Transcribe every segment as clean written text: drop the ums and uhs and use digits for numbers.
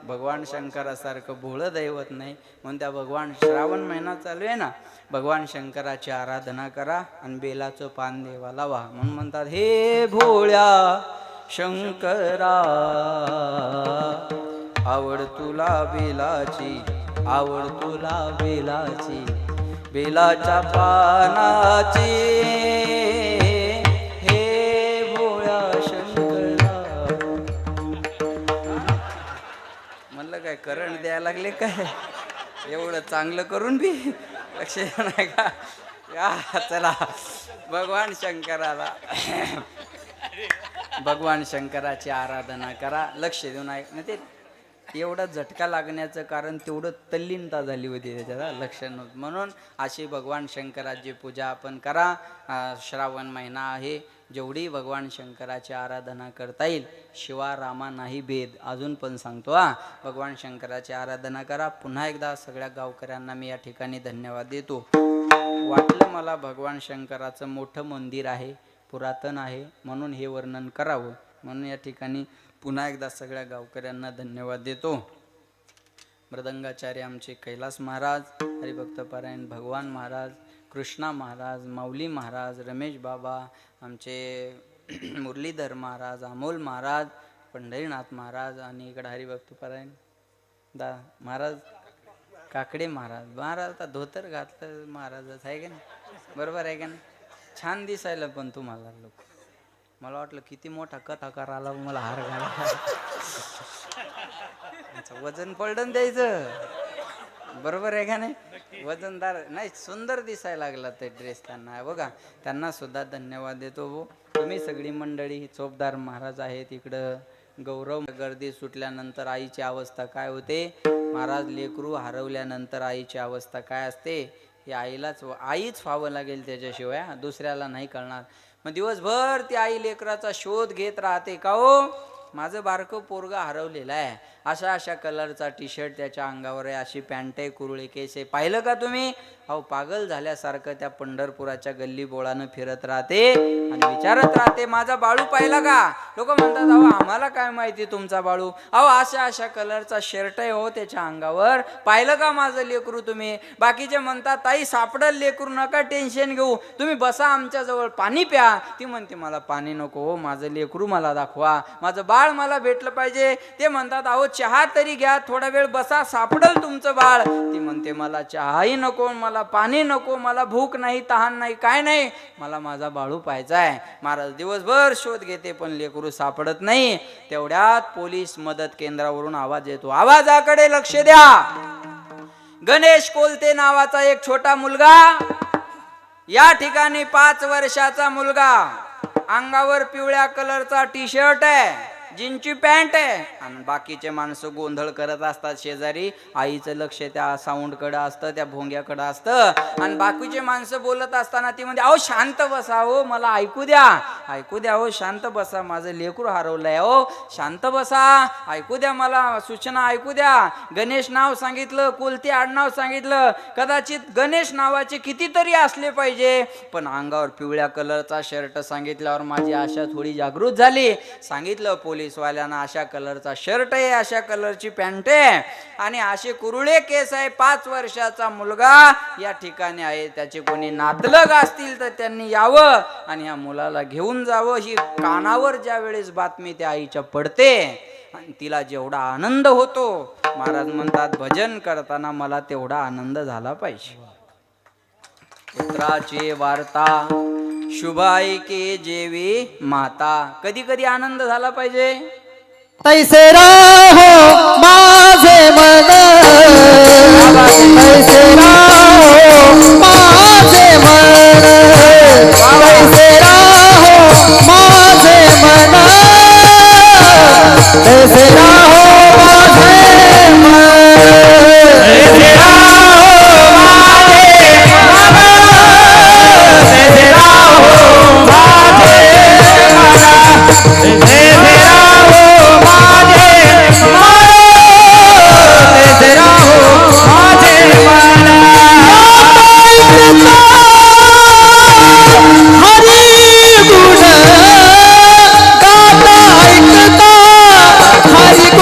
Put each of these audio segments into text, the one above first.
भगवान शंकरासारखं भोळं दैवत नाही. म्हणून त्या भगवान श्रावण महिना चालू आहे ना, भगवान शंकराची आराधना करा आणि बेलाचं पान देवाला वाहा. म्हणून म्हणतात हे भोळ्या शंकरा आवड तुला बेलाची, आवड तुला बेलाची, बेलाच्या पानाची, हे भोळ्या शंकरा. म्हणलं काय करंट द्यायला लागले काय, एवढं चांगलं करून बी लक्ष नाही का. या चला भगवान शंकराला, भगवान शंकराची आराधना करा. लक्ष देऊन ऐक ना. ते एवढा झटका लागण्याचं कारण तेवढं तल्लीनता झाली होती त्याच्याला, लक्ष नव्हतं. म्हणून अशी भगवान शंकराची पूजा आपण करा. श्रावण महिना आहे, जेवढी भगवान शंकराची आराधना करता येईल, शिवा रामा नाही भेद. अजून पण सांगतो भगवान शंकराची आराधना करा. पुन्हा एकदा सगळ्या गावकऱ्यांना मी या ठिकाणी धन्यवाद देतो. वाटलं मला भगवान शंकराचं मोठं मंदिर आहे, पुरातन आहे, म्हणून हे वर्णन करावं. म्हणून या ठिकाणी पुन्हा एकदा सगळ्या गावकऱ्यांना धन्यवाद देतो. मृदंगाचार्य आमचे कैलास महाराज, हरिभक्तपरायण भगवान महाराज, कृष्णा महाराज, माऊली महाराज, रमेश बाबा, आमचे मुरलीधर महाराज, अमोल महाराज, पंढरीनाथ महाराज, आणि इकडे हरिभक्तपरायण महाराज काकडे महाराज. महाराज आता धोतर घातलं महाराजच आहे का नाही, बरोबर आहे का नाही. छान दिसायला पण तुम्हाला लोक, मला वाटलं किती मोठा कथाकार आला मला हार घाला. वजन पडलं द्यायचं, बरोबर आहे का नाही. वजनदार नाही, सुंदर दिसायला लागला ते ड्रेस त्यांना. बघा त्यांना सुद्धा धन्यवाद देतो. हो तुम्ही सगळी मंडळी, चोपदार महाराज आहेत इकडं. गौरव गर्दी सुटल्यानंतर आईची अवस्था काय होते, महाराज लेकरू हरवल्यानंतर आईची अवस्था काय असते, ही आईच व्हावं लागेल, त्याच्याशिवाय दुसऱ्याला नाही कळणार. मग दिवसभर ती आई लेकराचा शोध घेत राहते. का हो माझं बारकं पोरगा हरवलेला आहे, अशा अशा कलरचा टी शर्ट त्याच्या अंगावर आहे, अशी पॅन्ट आहे, कुरळे केस आहे, पाहिलं का तुम्ही. अहो पागल झाल्यासारखं त्या पंढरपुराच्या गल्ली बोळानं फिरत राहते आणि विचारत राहते माझा बाळू पाहिला का. लोक म्हणतात अहो आम्हाला काय माहिती तुमचा बाळू, अहो अशा अशा कलरचा शर्ट आहे हो त्याच्या अंगावर, पाहिलं का माझं लेकरू तुम्ही. बाकीचे म्हणतात ताई सापडल लेकरू, नका टेन्शन घेऊ, तुम्ही बसा आमच्या जवळ पाणी प्या. ती म्हणते मला पाणी नको हो, माझं लेकरू मला दाखवा, माझं बाळ मला भेटलं पाहिजे. ते म्हणतात अहो चहा तरी घ्या, थोडा वेळ बसा, सापडल तुमचं बाळ. ती म्हणते मला चहाही नको, मला पाणी नको, मला भूक नाही, तहान नाही, काय नाही, मला माझा बाळू पाहायचा आहे. महाराज दिवसभर शोध घेते पण लेकरू सापडत नाही. तेवढ्यात पोलीस मदत केंद्रावरून आवाज येतो. आवाजाकडे लक्ष द्या. गणेश कोलते नावाचा एक छोटा मुलगा, या ठिकाणी 5 वर्षाचा मुलगा, अंगावर पिवळ्या कलरचा टी शर्ट आहे, जीनची पॅन्ट आहे, आणि बाकीचे माणसं गोंधळ करत असतात शेजारी. आईचं लक्ष त्या साऊंड कडे असतं, त्या भोंग्याकडे असतं, आणि बाकीचे माणसं बोलत असताना ती म्हणजे अहो शांत बसा हो, मला ऐकू द्या, ऐकू द्या हो, शांत बसा, माझं लेकरू हरवलंय हो, शांत बसा, ऐकू द्या, मला सूचना ऐकू द्या. गणेश नाव सांगितलं, कोलते आडनाव सांगितलं, कदाचित गणेश नावाचे कितीतरी असले पाहिजे, पण अंगावर पिवळ्या कलरचा शर्ट सांगितल्यावर माझी आशा थोडी जागृत झाली. सांगितलं पोलीसवाल्यांना अशा कलरचा शर्ट आहे, अशा कलरची पॅन्ट आहे, आणि असे कुरुळे केस आहे, 5 वर्षाचा मुलगा या ठिकाणी आहे, त्याचे कोणी नातलग असतील तर त्यांनी यावं आणि या मुलाला घेऊन जावं. ही कानावर ज्या वेळेस बातमी त्या आईच्या पडते आणि तिला जेवढा आनंद होतो, महाराज म्हणतात भजन करताना मला तेवढा आनंद झाला पाहिजे. पुत्राची वार्ता शुभाई के जेवी माता, कधी कधी आनंद झाला पाहिजे. तैसे राहो माझे मन, तैसे राहो माझे मन, तैसे राहो माझे मन, तैसे राहो माझे मन, तैसे राहो माझे मन, तैसे राहो माझे मन, तैसे राहो माझे हरी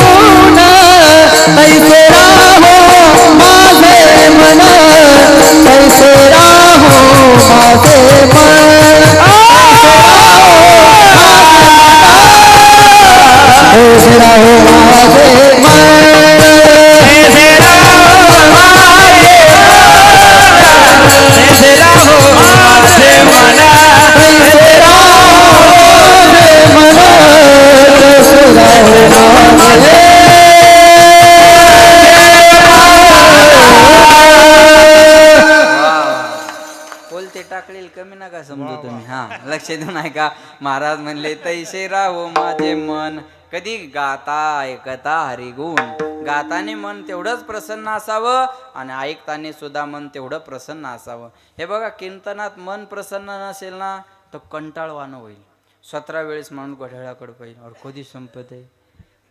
लक्ष देऊन ऐका. महाराज म्हणले तैसे राहो माझे मन, कधी गाता ऐकता हरिगुण. गाताने मन तेवढंच प्रसन्न असावं आणि ऐकताने सुद्धा मन तेवढं प्रसन्न असावं. हे बघा, कीर्तनात मन प्रसन्न नसेल ना तर कंटाळवाणं होईल. 17 वेळेस माणूस घड्याळाकडे पाहिजे और कधी संपत आहे.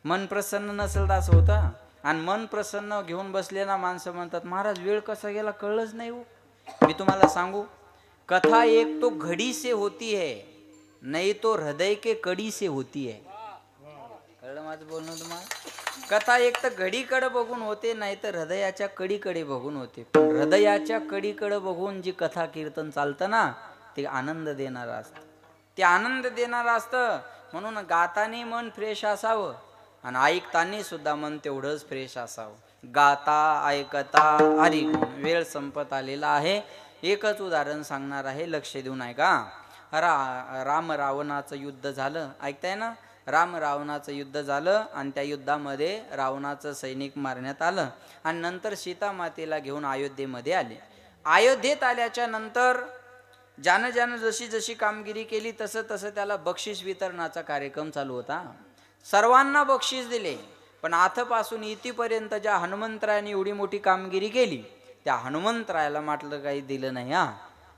मन प्रसन्न नसेल तर असं होतं. आणि मन प्रसन्न घेऊन बसले ना माणसं म्हणतात महाराज वेळ कसा गेला कळलंच नाही हो. मी तुम्हाला सांगू, कथा एक तो घडी से होती है, नहीं तो हृदय के कड़ी से होती है. कळलं माझं बोलणं तुम्हाला? कथा एक तर घडीकडे बघून होते, नाही तर हृदयाच्या कडीकडे बघून होते. पण हृदयाच्या कडीकडे बघून जी कथा कीर्तन चालतं ना ते आनंद देणारं असतं. ते आनंद देणारं असतं. म्हणून गातानी मन फ्रेश असावं आणि ऐकतानी सुद्धा मन तेवढंच फ्रेश असावं. गाता ऐकता हरी. वेळ संपत आलेला आहे. एकच उदाहरण सांगणार आहे, लक्ष देऊन ऐका. राम रावणाचं युद्ध झालं, ऐकताय ना? राम रावणाचं युद्ध झालं आणि त्या युद्धामध्ये रावणाचं सैनिक मारण्यात आलं आणि नंतर सीता मातेला घेऊन अयोध्येमध्ये आले. अयोध्येत आल्याच्या नंतर ज्यानं ज्यानं जशी जशी कामगिरी केली तसं तसं त्याला बक्षीस वितरणाचा कार्यक्रम चालू होता. सर्वांना बक्षीस दिले. पण आथपासून इथपर्यंत ज्या हनुमंतरायाने एवढी मोठी कामगिरी केली त्या हनुमंतरायाला मात्र काही दिलं नाही.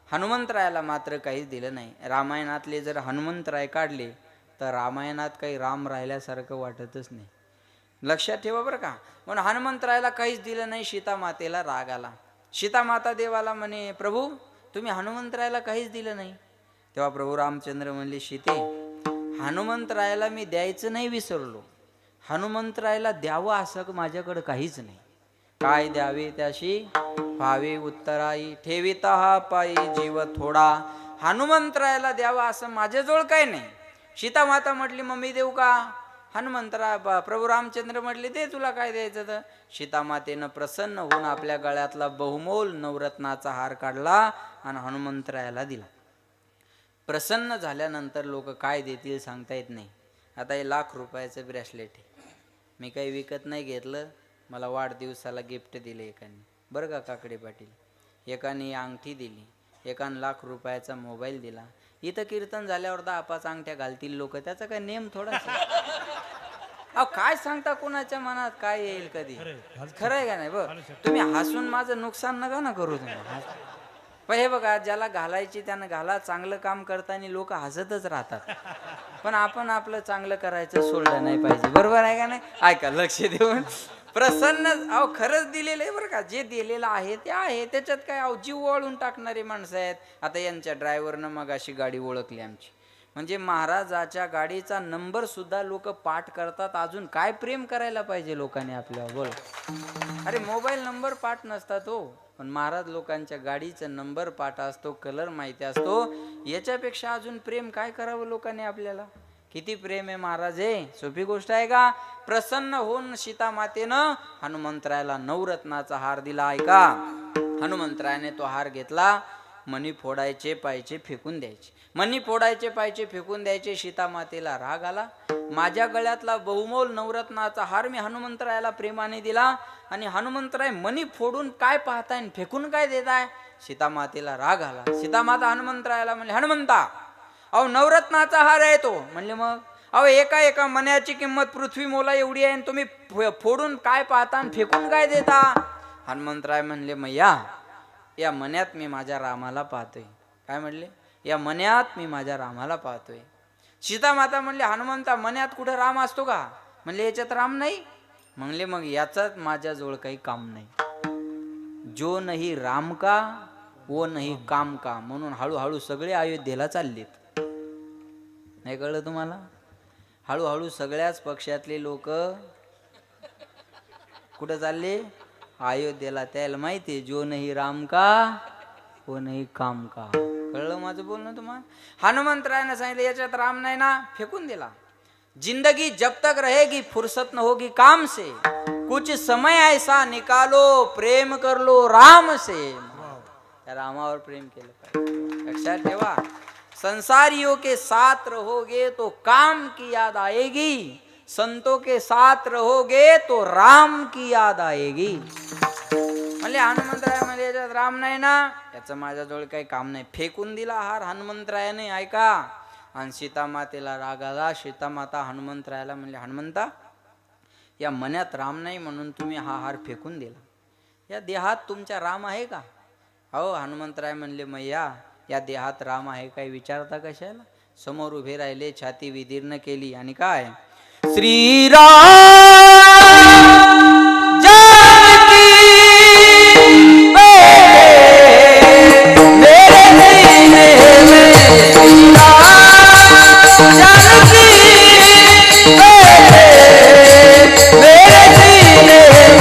हनुमंतरायाला मात्र काहीच दिलं नाही. रामायणातले जर हनुमंतराय काढले तर रामायणात काही राम राहिल्यासारखं वाटतच नाही. लक्षात ठेवा बरं का. म्हणून हनुमंतरायाला काहीच दिलं नाही. सीता मातेला राग आला. सीता माता देवाला म्हणे प्रभू तुम्ही हनुमंतरायाला काहीच दिलं नाही. तेव्हा प्रभू रामचंद्र म्हणले सीते हनुमंतरायाला मी द्यायचं नाही विसरलो, हनुमंतरायाला द्यावं असं माझ्याकडं काहीच नाही. काय द्यावे त्याशी भावे उत्तराई, ठेविता हा पायी जीव थोडा. हनुमंतरायाला द्यावा असं माझ्याजवळ काही नाही. सीता माता म्हटली मग मी देऊ का? हनुमंतराय प्रभू रामचंद्र म्हटले दे तुला काय द्यायचं तर. सीता मातेनं प्रसन्न होऊन आपल्या गळ्यातला बहुमोल नवरत्नाचा हार काढला आणि हनुमंतरायाला दिला. प्रसन्न झाल्यानंतर लोक काय देतील सांगता येत नाही. आता हे ₹1,00,000 ब्रेसलेट आहे, मी काही विकत नाही घेतलं, मला वाढदिवसाला गिफ्ट दिले एकाने, बरं का काकडे पाटील. एकाने अंगठी दिली, एकाने ₹1,00,000 मोबाईल दिला. इथं कीर्तन झाल्यावर 10-5 अंगठ्या घालतील लोक, त्याचा काय नेम थोडासा. अहो काय सांगता, कोणाच्या मनात काय येईल कधी. खरं आहे का नाही? बघ तुम्ही हसून माझं नुकसान नका ना करू तुम्ही. पण हे बघा, ज्याला घालायची त्यानं घाला. चांगलं काम करताना लोक हसतच राहतात, पण आपण आपलं चांगलं करायचं सोडलं नाही पाहिजे. बरोबर आहे का नाही? ऐका लक्ष देऊन. प्रसन्न अहो खरंच दिलेलं आहे बरं का. जे दिलेलं आहे ते आहे, त्याच्यात काय अहो जीव वळून टाकणारे माणसं आहेत. आता यांच्या ड्रायव्हरनं मग अशी गाडी ओळखली आमची, म्हणजे महाराजाच्या गाडीचा नंबर सुद्धा लोक पाठ करतात. अजून काय प्रेम करायला पाहिजे लोकांनी आपल्यावर, बोल. अरे मोबाईल नंबर पाठ नसतात हो, पण महाराज लोकांच्या गाडीचा नंबर पाठ असतो, कलर माहिती असतो. याच्यापेक्षा अजून प्रेम काय करावं लोकांनी आपल्याला. किती प्रेम आहे महाराज, आहे सोपी गोष्ट आहे का? प्रसन्न होऊन सीता मातेनं हनुमंतरायाला नवरत्नाचा हार दिला. ऐका, हनुमंतरायाने तो हार घेतला. मणी फोडायचे पायचे फेकून द्यायचे, मणी फोडायचे पायचे फेकून द्यायचे. सीता मातेला राग आला. माझ्या गळ्यातला बहुमोल नवरत्नाचा हार मी हनुमंतरायाला प्रेमाने दिला आणि हनुमंतराय मणी फोडून काय पाहताय फेकून काय देताय. सीता मातेला राग आला. सीता माता हनुमंतरायाला म्हणले हनुमंता अहो नवरत्नाचा हार आहे तो. म्हणले मग अहो एका मण्याची किंमत पृथ्वी मोला एवढी आहे, तुम्ही फोडून काय पाहता आणि फेकून काय देता. हनुमंतराय म्हणले मग या मण्यात मी माझ्या रामाला पाहतोय. काय म्हणले? या मण्यात मी माझ्या रामाला पाहतोय. सीता माता म्हणले हनुमंता मण्यात कुठं राम असतो का? म्हणले याच्यात राम नाही. म्हणले मग याचाच माझ्याजवळ काही काम नाही. जो नाही राम का वो नाही काम का. म्हणून हळूहळू सगळे अयोध्येला चाललेत. नाही कळलं तुम्हाला? हळूहळू सगळ्याच पक्षातले लोक कुठं चालले? अयोध्येला. त्याला माहितीये जो नाही राम का वो नाही काम का. कळलं माझं बोलणं तुम्हाला? हनुमंतरायाने सांगितलं याच्यात राम नाही ना, फेकून दिला. जिंदगी जब तक रहेगी फुर्सत न होगी काम से, कुछ समय ऐसा निकालो प्रेम कर लो राम से. त्या रामावर प्रेम केलं पाहिजे. लक्षात ठेवा, संसारियों के साथ रहोगे तो काम की याद आएगी, संतों के साथ रहोगे तो राम की याद आएगी. म्हणले हनुमंतराय म्हणजे याच्यात राम नाही ना, याचं माझ्याजवळ काही काम नाही. फेकून दिला हार हनुमंतरायाने. ऐका, आणि सीतामातेला राग आला. सीतामाता हनुमंतरायाला म्हणले, हनुमंता, या मनात राम नाही म्हणून तुम्ही हा हार फेकून दिला. या देहात तुमच्या राम आहे का? हो. हनुमंतराय म्हणले, मैया, या देहात राम आहे काय विचारता कशाला? समोर उभे राहिले, छाती विदीर्ण केली आणि काय, श्रीराम जानकी मेरे सीने में, श्रीराम जानकी मेरे सीने में,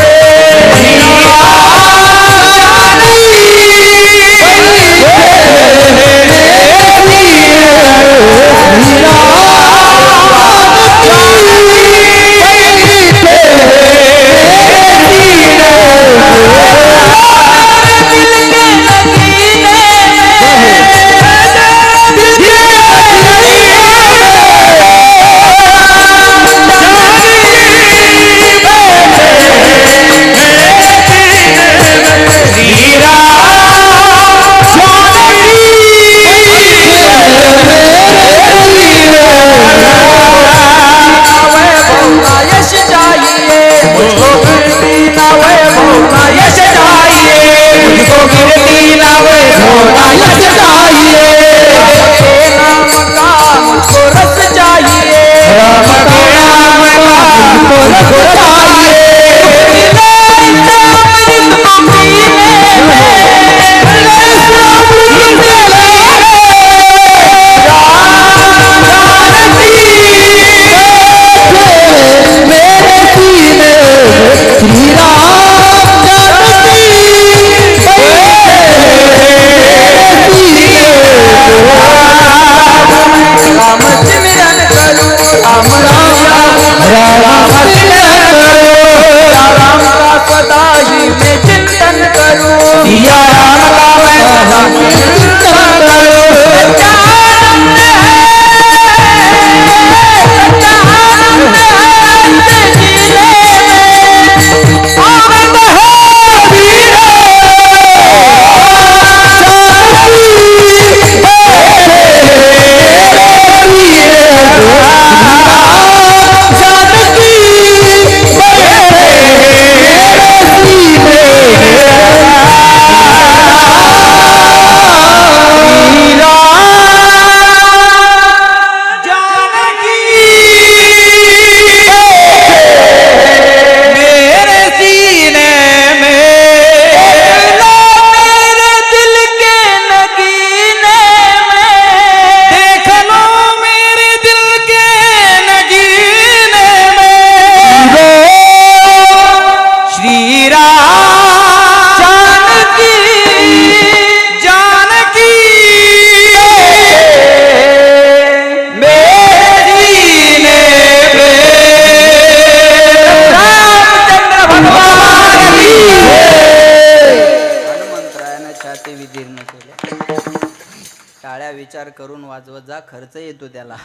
विचार करून वाजवत जा, खर्च येतो त्याला.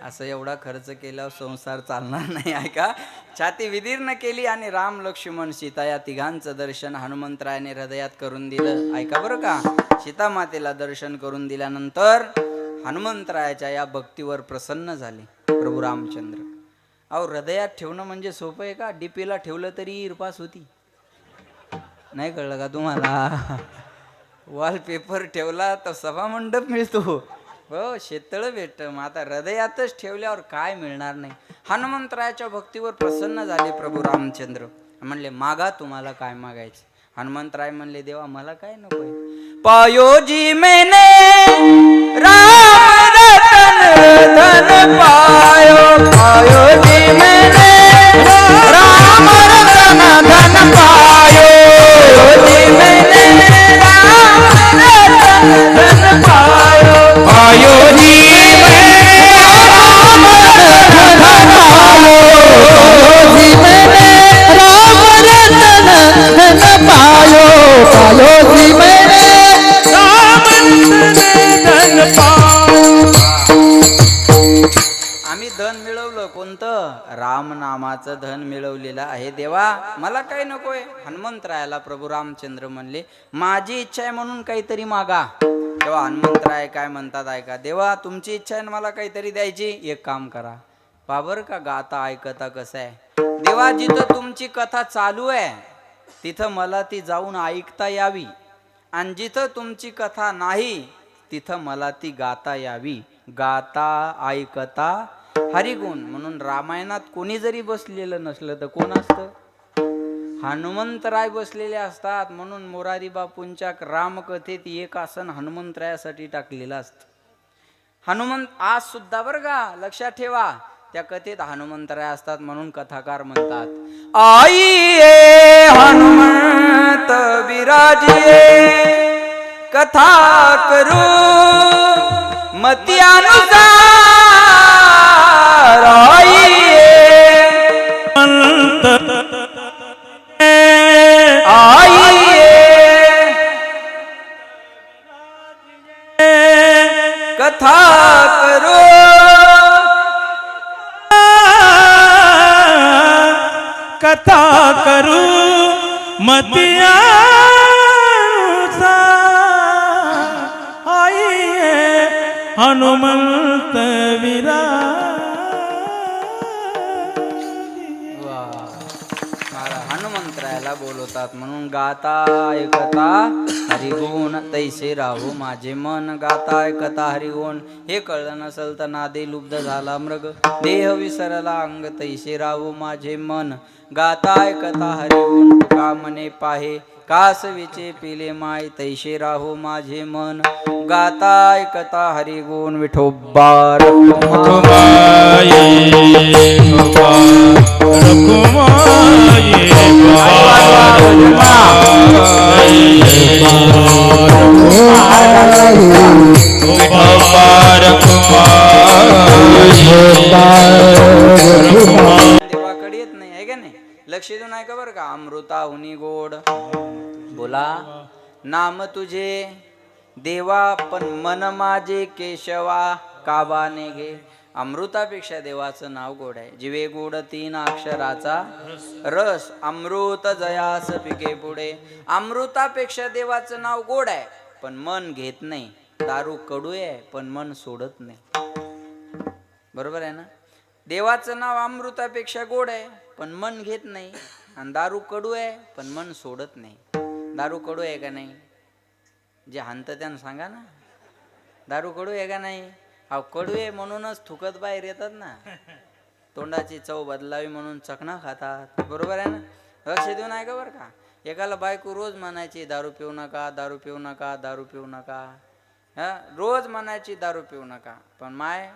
असं एवढा खर्च केल्यावर संसार चालणार नाही. ऐका, छाती विदीर्ण केली आणि राम लक्ष्मण सीता या तिघांचं दर्शन हनुमंतरायाने हृदयात करून दिलं. ऐका बरं का, सीता मातेला दर्शन करून दिल्यानंतर हनुमंतरायाच्या या भक्तीवर प्रसन्न झाले प्रभू रामचंद्र. अहो, हृदयात ठेवणं म्हणजे सोपं आहे का? डीपीला ठेवलं तरी इरपास होती. नाही कळलं का तुम्हाला? वॉलपेपर ठेवला तर सभामंडप मिळतो, हो, शेततळ भेटतं. मग आता हृदयातच ठेवल्यावर काय मिळणार नाही. हनुमंतरायाच्या भक्तीवर प्रसन्न झाले प्रभू रामचंद्र. म्हणले, मागा तुम्हाला काय मागायचं. हनुमंतराय म्हणले, देवा मला काय नकोय. पायोजी मैंने राम रतन धन पायो, पायोजी मैंने राम रतन धन पायो, पायोजी मैंने राम रतन धन पायो, पायोजी मैंने राम रतन धन पायो, पायोजी मैंने राम रतन धन पायो, पायोजी मैंने राम रतन धन पायो. आम्ही धन मिळवलं कोणतं? राम नामाचं धन मिळवलेलं आहे देवा. देवा मला काही नकोय. हनुमंतरायाला प्रभू रामचंद्र म्हणले माझी इच्छा आहे म्हणून काहीतरी मागा. तेव्हा हनुमंतराय काय म्हणतात ऐका. देवा तुमची इच्छा आहे मला काहीतरी द्यायची, एक काम करा. बाबर का गाता ऐकता कसं आहे. देवा जिथं तुमची कथा चालू आहे तिथं मला ती जाऊन ऐकता यावी, आणि जिथं तुमची कथा नाही तिथं मला ती गाता यावी. गाता ऐकता हरिगुण. म्हणून रामायणात कोणी जरी बसलेलं नसलं तर कोण असतं? हनुमंतराय बसलेले असतात. म्हणून मोरारी बापूंच्या रामकथेत एक आसन हनुमंतरायासाठी टाकलेलं असतं. हनुमंत आज सुद्धा बरं का लक्षात ठेवा, त्या कथेत हनुमंतराय असतात. म्हणून कथाकार म्हणतात आईये हनुमंत विराजिये, कथा करू मती अनुसार. आईये आईये कथा करू कथा करू मतिया आईये हनुमंत विरा. हनुमंतरायाला बोलवतात. म्हणून गाता ऐकता हरिगुण तैसे राहू माझे मन. गाता ऐकता हरिगुण. हे कळलं नसल तर नादे लुब्ध झाला मृग, देह विसरला अंग तैसे राहू माझे मन. गाता ऐकता हरिगुण तुका मने पाहे, कासवीचे पिले माय तैसे राहू माझे मन. गाता ऐकता हरिगुण विठोबा रखुमाई देवाकडे येत नाही आहे का नाही. लक्ष देऊन ऐका बरं का. अमृता हुनी गोड बोला नाम तुझे देवा, पण मन माझे केशवा काबाने घे. अमृतापेक्षा देवाचं नाव गोड आहे. जिवे गोड तीन अक्षराचा रस, अमृत जयास पिके पुढे. अमृतापेक्षा देवाचं नाव गोड आहे पण मन घेत नाही. दारू कडू आहे पण मन सोडत नाही. बरोबर आहे ना. देवाचं नाव अमृतापेक्षा गोड आहे पण मन घेत नाही, आणि दारू कडू आहे पण मन सोडत नाही. दारू कडू आहे का नाही? जे हाणत त्यानं सांगा ना. दारू कडू आहे का नाही? अहो कडू आहे म्हणूनच थुकत बाहेर येतात ना. तोंडाची चव बदलावी म्हणून चकना खातात. बरोबर आहे ना. लक्ष देऊन ऐका बरं का. एकाला बायको रोज म्हणायची दारू पिऊ नका, दारू पिऊ नका, दारू पिऊ नका. रोज म्हणायची दारू पिऊ नका. पण माय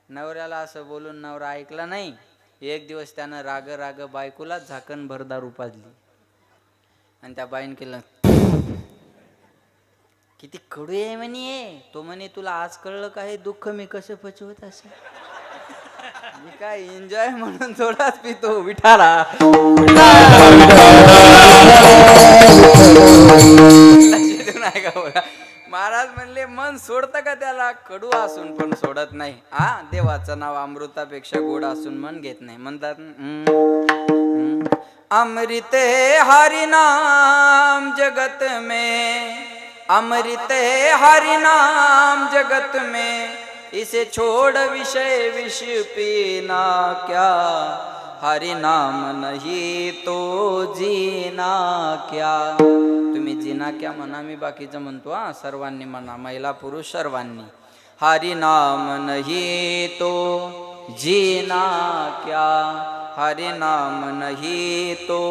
नवऱ्याला असं बोलून नवरा ऐकला नाही. एक दिवस त्यानं राग राग बायकोलाच झाकण भर दारू पाजली, आणि त्या बाईन केलं किती कडू आहे म्हणे. तो म्हणे तुला आज कळलं का हे दुःख मी कसं पचवत असेल. मी काय एन्जॉय म्हणून थोडाच पितो विठाला. महाराज म्हणले मन सोडतं का त्याला? कडू असून पण सोडत नाही. देवाचं नाव अमृतापेक्षा गोड असून मन घेत नाही. म्हणतात अमृत हरि नाम जगत में, अमृत हरि नाम जगत में, इसे छोड़ विषय विष पीना क्या, हरि नाम नहीं तो जीना क्या. तुम्ही जीना क्या म्हणा, मी बाकीचं म्हणतो. सर्वांनी म्हणा, महिला पुरुष सर्वांनी. हरि नाम नहीं तो जीना क्या, हरि नाम नहीं तो,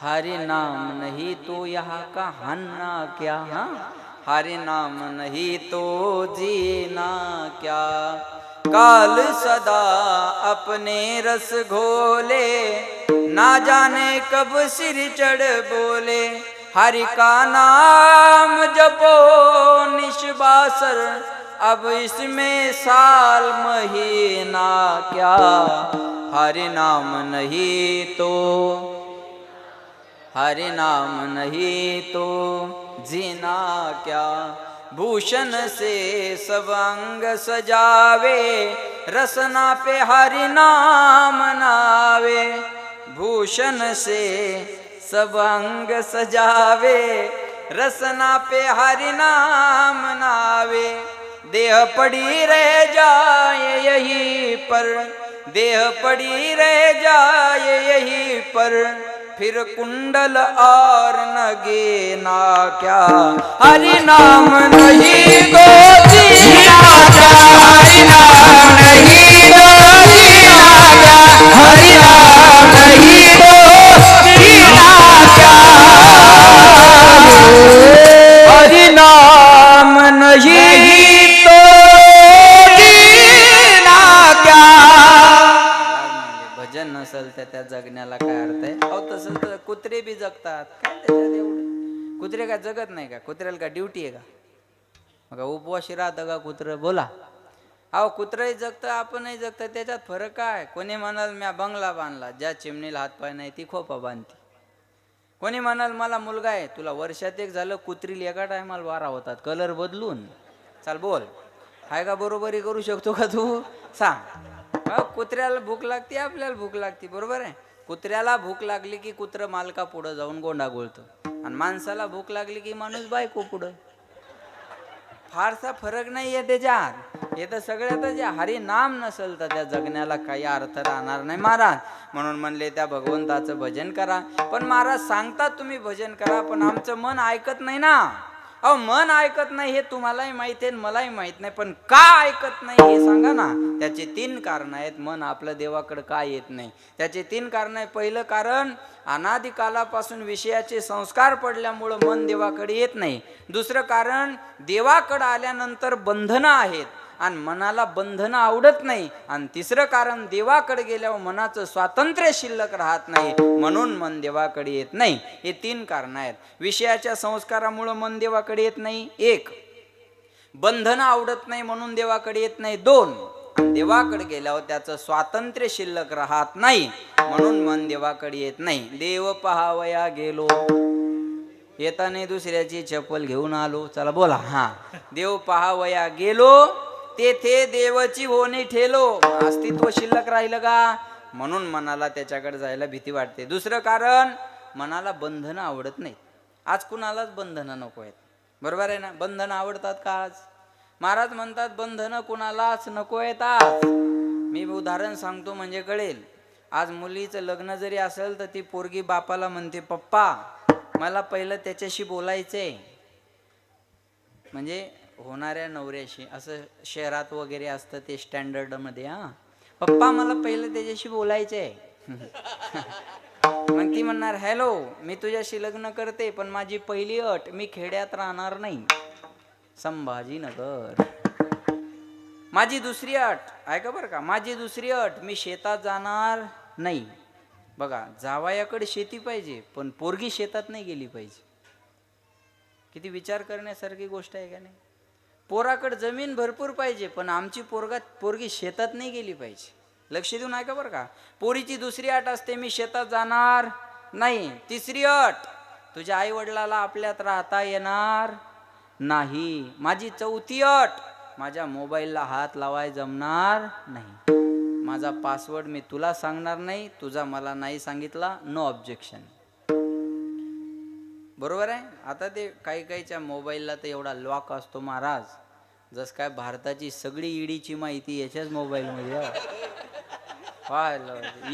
हरि नाम नहीं तो यहाँ का हन्ना क्या. हरि नाम नहीं तो जीना क्या. काल सदा अपने रस घोले, ना जाने कब सिर चढ़ बोले. हरि का नाम जपो निश्वासर, अब इसमें साल महीना क्या. हरि नाम नहीं तो, हरि नाम नहीं तो जीना क्या. भूषण से सब अंग सजावे, रसना पे हरि नाम नावे. भूषण से सब अंग सजावे, रसना पे हरि नाम नावे। देह पड़ी रह जाए यही पर, देह पड़ी रह जाए यही पर, फिर कुंडल और नगे ना क्या। हरि नाम नहीं तो जीना क्या, हरि नाम नहीं तो जीना क्या, हरि नाम नहीं तो जीना क्या, हरि नाम नहीं तो जीना क्या। भजन नसल तर त्या जगण्याला काय अर्थ आहे? अहो तसं तर कुत्रे बी जगतात, काय त्याच्यात एवढं? कुत्रे काय जगत नाही का? कुत्र्याला का ड्युटी आहे का? मग उपवाशी राहतं का कुत्र? बोला. अहो कुत्रही जगतं, आपणही जगतं, त्याच्यात फरक काय? कोणी म्हणाल म्या बंगला बांधला, ज्या चिमणीला हातपाय नाही ती खोपा बांधते. कोणी म्हणाल मला मुलगा आहे, तुला वर्षात एक झालं कुत्रीला एका टायमाला वारा होतात कलर बदलून. चाल बोल, हाय का? बरोबरी करू शकतो का तू? सांग. कुत्र्याला भूक लागते, आपल्याला भूक लागते, बरोबर आहे. कुत्र्याला भूक लागली की कुत्र मालका पुढं जाऊन गोंडा गोळतो, आणि माणसाला भूक लागली की माणूस बायको पुढं. फारसा फरक नाही आहे त्याच्यात. हे तर सगळ्यातच जे हरी नाम नसेल तर त्या जगण्याला काही अर्थ राहणार नाही महाराज. म्हणून म्हणले त्या भगवंताचं भजन करा. पण महाराज सांगतात तुम्ही भजन करा, पण आमचं मन ऐकत नाही ना. अहो मन ऐकत नाही हे तुम्हालाही माहिती आहे, मलाही माहित नाही, पण का ऐकत नाही हे सांगा ना. त्याचे 3 कारण आहेत. मन आपलं देवाकडे का येत नाही त्याचे 3 कारण आहे. पहिलं कारण अनादिकालापासून विषयाचे संस्कार पडल्यामुळं मन देवाकडे येत नाही. दुसरं कारण देवाकडे आल्यानंतर बंधनं आहेत आणि मनाला बंधनं आवडत नाही. आणि तिसरं कारण देवाकडे गेल्यावर मनाचं स्वातंत्र्य शिल्लक राहत नाही, म्हणून मन देवाकडे येत नाही. हे 3 कारण आहेत. विषयाच्या संस्कारामुळं मन देवाकडे येत नाही 1, बंधनं आवडत नाही म्हणून देवाकडे येत नाही 2, आणि देवाकडे गेल्यावर त्याचं स्वातंत्र्य शिल्लक राहत नाही, म्हणून मन देवाकडे येत नाही. देव पहावया गेलो, येताना दुसऱ्याची चप्पल घेऊन आलो. चला बोला. हा, देव पहावया गेलो, तेथे देवाची होणी ठेलो. अस्तित्व शिल्लक राहिलं का? म्हणून मनाला त्याच्याकडे जायला भीती वाटते. दुसरं कारण मनाला बंधनं आवडत नाहीत. आज कुणालाच बंधनं नको आहेत, बरोबर आहे ना. बंधनं आवडतात का आज? महाराज म्हणतात बंधनं कुणालाच नको आहेत आज. मी उदाहरण सांगतो म्हणजे कळेल. आज मुलीचं लग्न जरी असेल तर ती पोरगी बापाला म्हणते, पप्पा मला पहिलं त्याच्याशी बोलायचंय. म्हणजे होणाऱ्या नवऱ्याशी. असं शहरात वगैरे असतं ते स्टँडर्ड मध्ये. हा, पप्पा मला पहिलं त्याच्याशी बोलायचंय. मग ती म्हणणार, हॅलो मी तुझ्याशी लग्न करते, पण माझी पहिली अट, मी खेड्यात राहणार नाही, संभाजीनगर. माझी दुसरी अट ऐका बरं का, माझी दुसरी अट, मी शेतात जाणार नाही. बघा, जावयाकडे शेती पाहिजे पण पोरगी शेतात नाही गेली पाहिजे. किती विचार करण्यासारखी गोष्ट आहे का नाही. पोराकडे जमीन भरपूर पाहिजे पण आमची पोरगी शेतात नाही गेली पाहिजे. लक्ष देऊन ऐका बरं का. पोरीची दुसरी अट असते, मी शेतात जाणार नाही. तिसरी अट, तुझ्या आई वडिलाला आपल्यात राहता येणार नाही. माझी चौथी अट, माझ्या मोबाईलला हात लावाय जमणार नाही. माझा पासवर्ड मी तुला सांगणार नाही, तुझा मला नाही सांगितला, नो ऑब्जेक्शन. बरोबर आहे. आता ते काही काहीच्या मोबाईलला तर एवढा लॉक असतो महाराज, जस काय भारताची सगळी ईडीची माहिती याच्याच मोबाईलमध्ये.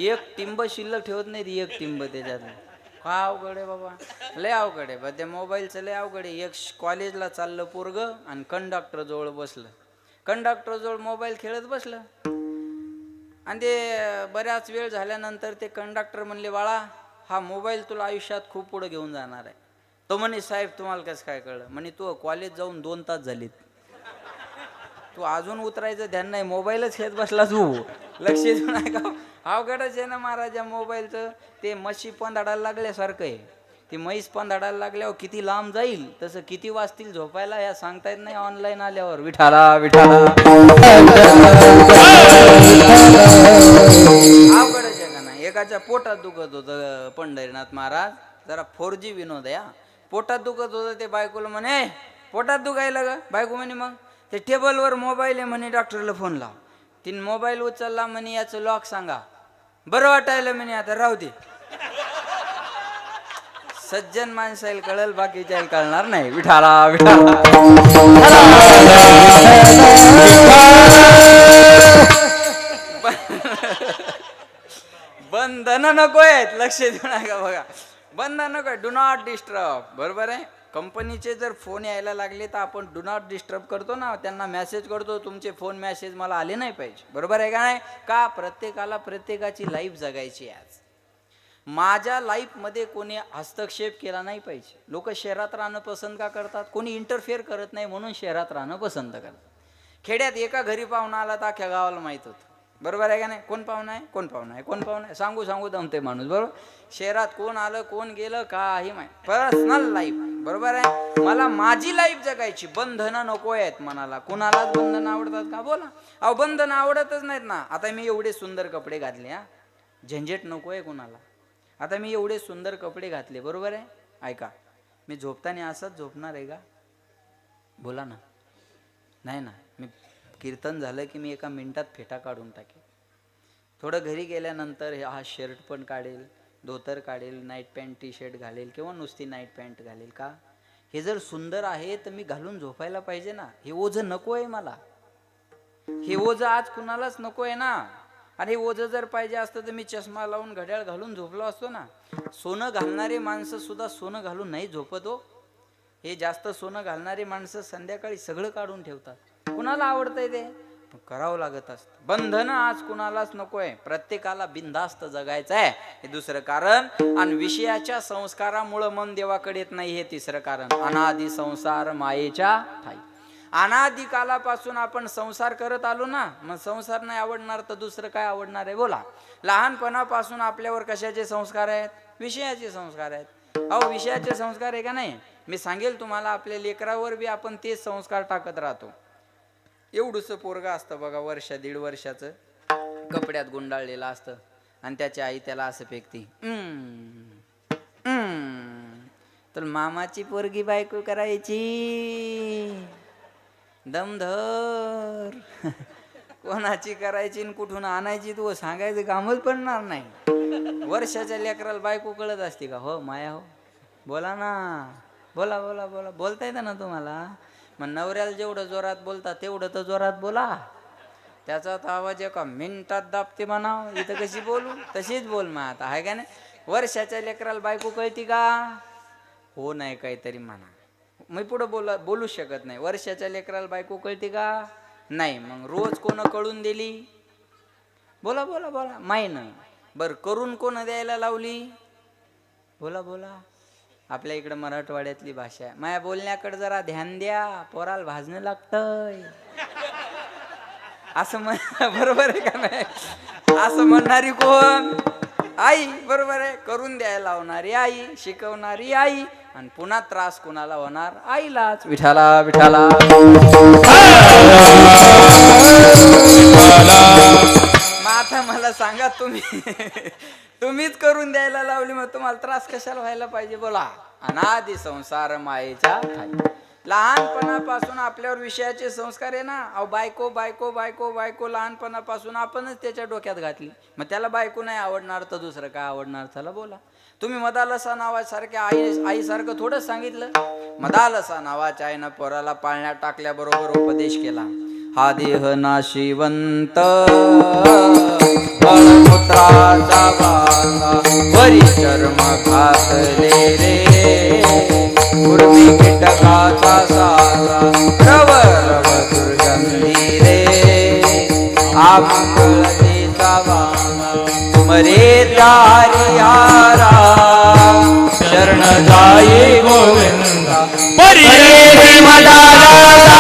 एक टिंब शिल्लक ठेवत नाही, एक टिंब त्याच्यात. का अवघड आहे बाबा, लय अवघड आहे बा त्या मोबाईलचं, लय अवघड आहे. एक कॉलेजला चाललं पोरग आणि कंडक्टर जवळ बसलं, कंडक्टर जवळ मोबाईल खेळत बसलं. आणि ते बऱ्याच वेळ झाल्यानंतर ते कंडक्टर म्हणले, बाळा हा मोबाईल तुला आयुष्यात खूप पुढे घेऊन जाणार आहे. तो म्हणे, साहेब तुम्हाला कसं काय कळलं? म्हणे, तू कॉलेज जाऊन 2 तास झालीत, तू अजून उतरायचं ध्यान नाही, मोबाईलच खेळत बसला तू. लक्ष देऊ नाही का? अवघडच आहे ना महाराज मोबाईलचं. ते म्हशी पंधाडायला लागल्यासारखं आहे. ती म्हैस पंधाडायला लागल्यावर किती लांब जाईल, तसं किती वाजतील झोपायला ह्या सांगता येत नाही ऑनलाईन आल्यावर. विठाला विठाला अवघडच आहे का नाही. एकाच्या पोटात दुखत होतं पंढरीनाथ महाराज, जरा 4G विनोद या. पोटात दुखत होतं, ते बायकोला म्हणे, पोटात दुखायला ग? बायको म्हणे, मग ते टेबलवर मोबाईल आहे म्हणे, डॉक्टरला फोन लाव. तिने मोबाईल उचलला, म्हणे याचं लॉक सांगा. बरं वाटायला म्हणे, आता राहू दे. सज्जन माणसाला कळल, बाकीच्या कळणार नाही. विठाला विठाला. बंधन नको आहेत, लक्ष देऊ नका. बघा, बंधन नको आहे. Do not disturb. बरोबर आहे. कंपनीचे जर फोन यायला लागले तर आपण डू नॉट डिस्टर्ब करतो ना, त्यांना मेसेज करतो, तुमचे फोन मेसेज मला आले नाही पाहिजे. बरोबर आहे का नाही? का? प्रत्येकाला प्रत्येकाची लाईफ जगायची आहे. आज माझ्या लाईफमध्ये कोणी हस्तक्षेप केला नाही पाहिजे. लोक शहरात राहणं पसंत का करतात? कोणी इंटरफेअर करत नाही म्हणून शहरात राहणं पसंत करतात. खेड्यात एका घरी पाहुणा आला तर अख्ख्या गावाला माहीत होतं. बरोबर आहे का नाही? कोण पाहुणा आहे, कोण पाहुणा आहे, कोण पाहुणा आहे, सांगू सांगू दमते माणूस. बरोबर. शहरात कोण आलं कोण गेलं काही माहिती. Personal life. बरोबर आहे. मला माझी लाईफ जगायची. बंधनं नको आहेत मनाला. कुणालाच बंधनं आवडतात का? बोला. अहो बंधनं आवडतच नाहीत ना. आता मी एवढे सुंदर कपडे घातले, हा, झंझट नको आहे कुणाला. आता मी एवढे सुंदर कपडे घातले. बरोबर आहे. ऐका, मी झोपताना असंच झोपणार आहे का? बोला ना. नाही ना. मी कीर्तन झालं की मी एका मिनिटात फेटा काढून टाकेल. थोडं घरी गेल्यानंतर हा शर्ट पण काढेल, धोतर काढेल, नाईट पॅन्ट टी शर्ट घालेल किंवा नुसती नाईट पॅन्ट घालेल. का? हे जर सुंदर आहे तर मी घालून झोपायला पाहिजे ना. हे ओझं नको आहे मला. हे ओझं आज कुणालाच नको आहे ना. आणि हे ओझं जर पाहिजे असतं तर मी चष्मा लावून घड्याळ घालून झोपलो असतो ना. सोनं घालणारे माणसं सुद्धा सोनं घालून नाही झोपत हो. हे जास्त सोनं घालणारे माणसं संध्याकाळी सगळं काढून ठेवतात. कुणाला आवडतंय ते? करावं लागत असतं. बंधन आज कुणालाच नकोय. प्रत्येकाला बिनधास्त जगायचं आहे, हे दुसरं कारण. आणि विषयाच्या संस्कारामुळे मन देवाकडे येत नाही, हे तिसरं कारण. अनादि संसार मायेच्या ठाई. अनादि कालापासून आपण संसार करत आलो ना. मग संसार नाही आवडणार तर दुसरं काय आवडणार आहे? बोला. लहानपणापासून आपल्यावर कशाचे संस्कार आहेत? विषयाचे संस्कार आहेत. अहो विषयाचे संस्कार आहे का नाही? मी सांगेल तुम्हाला, आपल्या लेकरावर बी आपण तेच संस्कार टाकत राहतो. एवढंसं पोरगा असतं बघा, वर्ष दीड वर्षाचं, कपड्यात गुंडाळलेलं असतं आणि त्याची आई त्याला असं फेकती. तर मामाची पोरगी बायको करायची, दमधर. कोणाची करायची आणि कुठून आणायची तू सांगायचं कामच पडणार नाही. वर्षाच्या लेकराला बायको कळत असते का? हो माया हो. बोला ना. बोला बोला बोला. बोलता येतं ना तुम्हाला? मग नवऱ्याला जेवढं जोरात बोलता तेवढं तर जोरात बोला. त्याचा तर आवाज एका मिनिटात दाबते म्हणाव. इथं कशी बोलू? तशीच बोल. मग आता आहे का नाही? वर्षाच्या लेकराला बायको कळती का? हो नाही काहीतरी म्हणा. मी पुढं बोलू शकत नाही. वर्षाच्या लेकराला बायको कळती का? नाही. मग रोज कोण कळून दिली? बोला बोला बोला. माही नाही. बरं करून कोण द्यायला लावली? बोला बोला. आपल्या इकडं मराठवाड्यातली भाषा आहे. माया बोलण्याकडे जरा ध्यान द्या, पोराला भाजणं लागतंय असं बरोबर आहे का नाही? असं म्हणणारी कोण? आई. बरोबर आहे. करून द्यायला लावणारी आई, शिकवणारी आई. आणि पुन्हा त्रास कुणाला होणार? आईलाच. विठाला विठाला. मग आता मला सांगा, तुम्हीच करून द्यायला लावली, मग तुम्हाला त्रास कशाला व्हायला पाहिजे? बोला. अनादि संसार मायेच्या ठाई. लहानपणापासून आपल्यावर विषयाचे संस्कार आहे ना. अहो बायको बायको बायको बायको लहानपणापासून आपणच त्याच्या डोक्यात घातली. मग त्याला बायको नाही आवडणार तर दुसरं काय आवडणार? चला बोला. तुम्ही मदालसा नावासारख्या आईसारखं थोडं सांगितलं. मदालसा नावाच्या आईनं पोराला पाळण्यात टाकल्याबरोबर उपदेश केला. हा देह नाशिवंत मलमूत्राचा वाता, वरी चर्म घातले रे, कुर्मी कीटकाचा सारा, रव रव दुर्गंधी रे, आमंगळतेचा वाना, मरे हरिहारा, शरण जाई गोविंदा, परी मदालसा.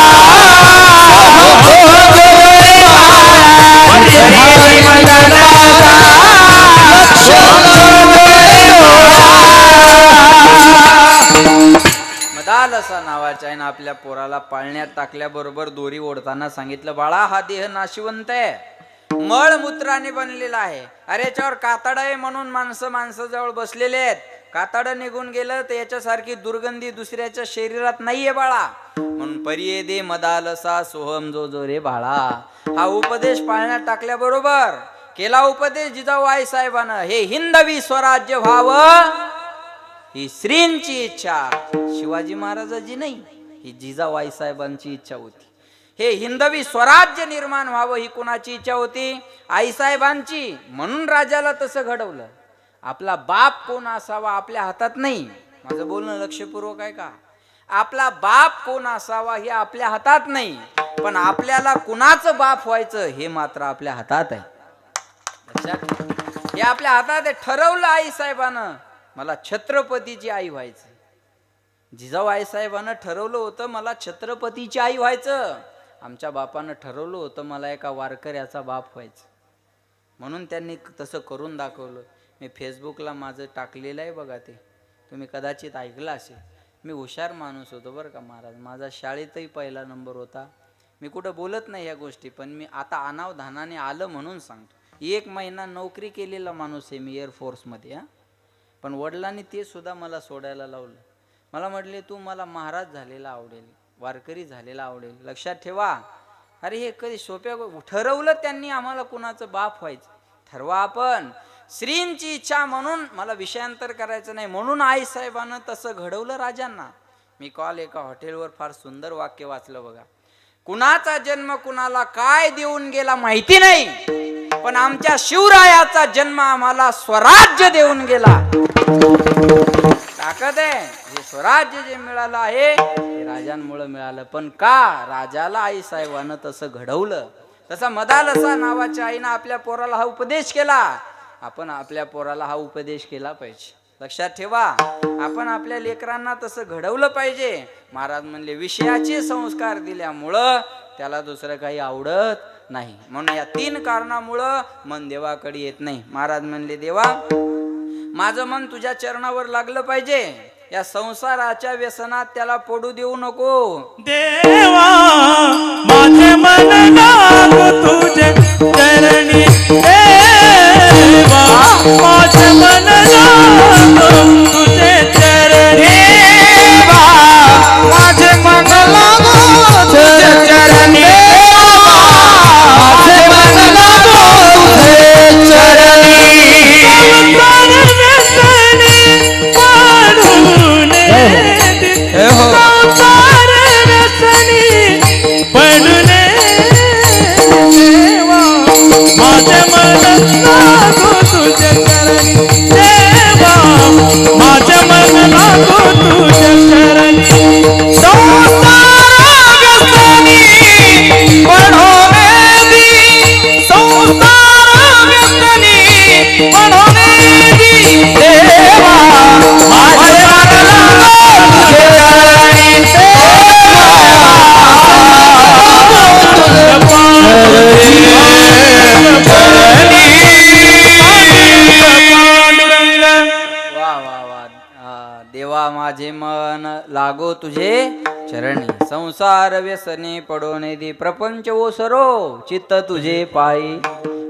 मदालसा नावाच्या आईनं आपल्या पोराला पाळण्यात टाकल्याबरोबर दोरी ओढताना सांगितलं, बाळा हा देह नाशिवंत आहे, मळमूत्राने बनलेला आहे. अरे याच्यावर कातड आहे म्हणून माणसं जवळ बसलेले आहेत. कातड निघून गेलं तर याच्यासारखी दुर्गंधी दुसऱ्याच्या शरीरात नाहीये बाळा. म्हणून परिये दे मदालसा सोहम जो जो रे बाळा. हा उपदेश पाळण्यात टाकल्याबरोबर केला उपदेश जिजाऊ आई साहेबानं, हे हिंदवी स्वराज्य व्हावं ही श्रींची इच्छा, शिवाजी महाराजाची नाही, ही जिजाबाई साहेबांची इच्छा होती. हे हिंदवी स्वराज्य निर्माण व्हावं ही कुणाची इच्छा होती? आईसाहेबांची. म्हणून राजाला तसं घडवलं. आपला बाप कोण असावा आपल्या हातात नाही. माझं बोलणं लक्षपूर्वक आहे का? आपला बाप कोण असावा हे आपल्या हातात नाही, पण आपल्याला कुणाचं बाप व्हायचं हे मात्र आपल्या हातात आहे. हे आपल्या हातात आहे. ठरवलं आईसाहेबानं मला छत्रपतीची आई व्हायचं. जिजाऊ साहेबानं ठरवलं होतं मला छत्रपतीची आई व्हायचं. आमच्या बापानं ठरवलं होतं मला एका वारकऱ्याचा बाप व्हायचं. म्हणून त्यांनी तसं करून दाखवलं. मी फेसबुकला माझं टाकलेलं आहे बघा, ते तुम्ही कदाचित ऐकलं असेल. मी हुशार माणूस होतो बरं का महाराज. माझा शाळेतही पहिला नंबर होता. मी कुठं बोलत नाही या गोष्टी, पण मी आता अनावधानाने आलं म्हणून सांगतो. 1 महिना नोकरी केलेला माणूस आहे मी एअरफोर्समध्ये. पण वडिलांनी ते सुद्धा मला सोडायला लावलं. मला म्हटले तू मला महाराज झालेला आवडेल, वारकरी झालेला आवडेल. लक्षात ठेवा. अरे हे कधी सोप्या ठरवलं त्यांनी आम्हाला कुणाचं बाप व्हायचं. ठरवा आपण. श्रींची इच्छा म्हणून मला विषयांतर करायचं नाही म्हणून आईसाहेबानं तसं घडवलं राजांना. मी काल एका हॉटेलवर फार सुंदर वाक्य वाचलं बघा. कुणाचा जन्म कुणाला काय देऊन गेला माहिती नाही, पण आमच्या शिवरायाचा जन्म आम्हाला स्वराज्य देऊन गेला. ताकद आहे. हे स्वराज्य जे मिळालं आहे ते राजांमुळे मिळालं. पण का? राजाला आईसाहेबानं तसं घडवलं. तसा मदालसा नावाच्या आईनं आपल्या पोराला हा उपदेश केला. आपण आपल्या पोराला हा उपदेश केला पाहिजे. लक्षात ठेवा. आपण आपल्या लेकरांना तसं घडवलं पाहिजे. महाराज म्हणले विषयाचे संस्कार दिल्यामुळं त्याला दुसरं काही आवडत नाही. म्हणून या 3 कारणामुळं मन देवाकडे येत नाही. महाराज म्हणले देवा माझं मन तुझ्या चरणावर लागलं पाहिजे. या संसाराच्या व्यसनात त्याला पडू देऊ नको. देवा माझे मन लागो तुझे चरणी. देवा माझे मन लागो तुझे चरणी. देवा माझे मन लागो तुझे चरणी. माझे मन लागो तुझे चरणी. देवा माझे मन लागो तुझे चरणी. संसार व्यसने पडोने दे प्रपंच ओसरो चित्त तुझे पायी.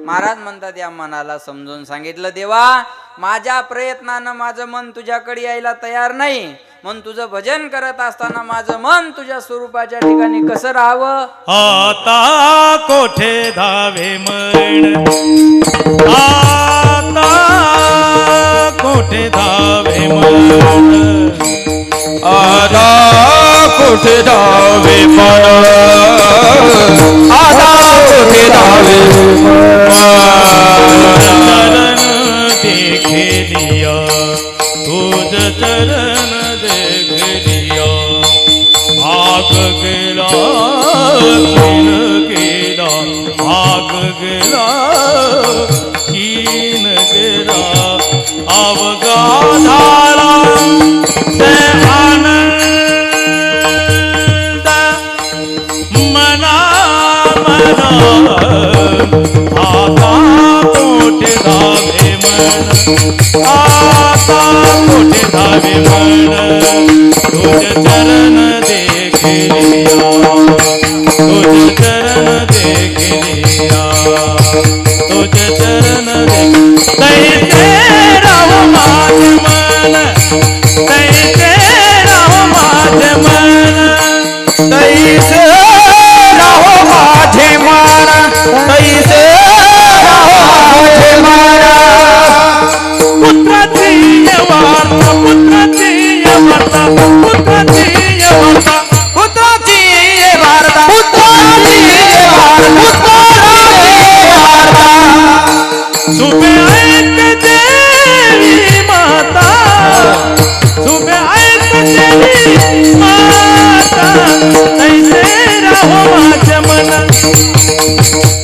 महाराज म्हणतात या मनाला समजून सांगितलं देवा माझ्या प्रयत्नानं माझं मन तुझ्याकडे यायला तयार नाही. मन तुझं भजन करत असताना माझं मन तुझ्या स्वरूपाच्या ठिकाणी कसं राहावं. आता कोठे धावे मन. आता कोठे धावे मन. आता कोठे धावे मन. आता कोठे धावे चरण देखलिया तुझ चरण देखलिया. भाग गेला क्षीण गेला. भाग गेला क्षीण गेला. अवघा झाला ते आनंद मना मना. आता कोठे धावे मन. आता कोठे धावे मन. तुझ चरण देखलिया. तुझ चरण देखलिया. तुझ चरण तैसे राहो माझे मन. तैसे राहो माझे मन. तैसे राहो माझे मन. तैसे राहो माझे मन. पुत्राची वार्ता पुत्राची पुत्राची वार्ता पुत्राची वार्ता पुत्राची वार्ता सुबे ऐक देवी माता सुबे ऐक देवी माता तैसे राहो माझे मन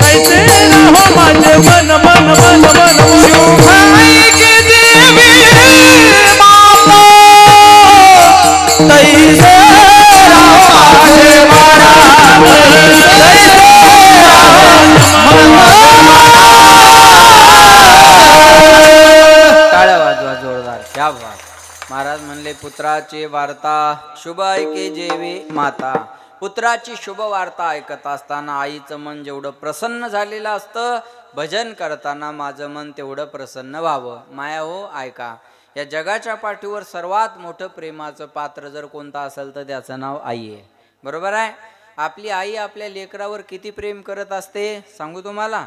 तैसे राहो माझे मन मन मन मन शुभाईक देवी माता तैसे रामाचे मारा टाळ्या वाजवा जोरदार. क्या बात. महाराज म्हणले पुत्राची वार्ता शुभ ऐके जेवी माता. पुत्राची शुभ वार्ता ऐकत असताना आईचं मन जेवढं प्रसन्न झालेलं असतं, भजन करताना माझं मन तेवढं प्रसन्न व्हावं. माया हो ऐका, या जगाच्या पाठीवर सर्वात मोठं प्रेमाचं पात्र जर कोणतं असेल तर त्याचं नाव आई आहे. बरोबर आहे. आपली आई आपल्या लेकरावर किती प्रेम करत असते सांगू तुम्हाला.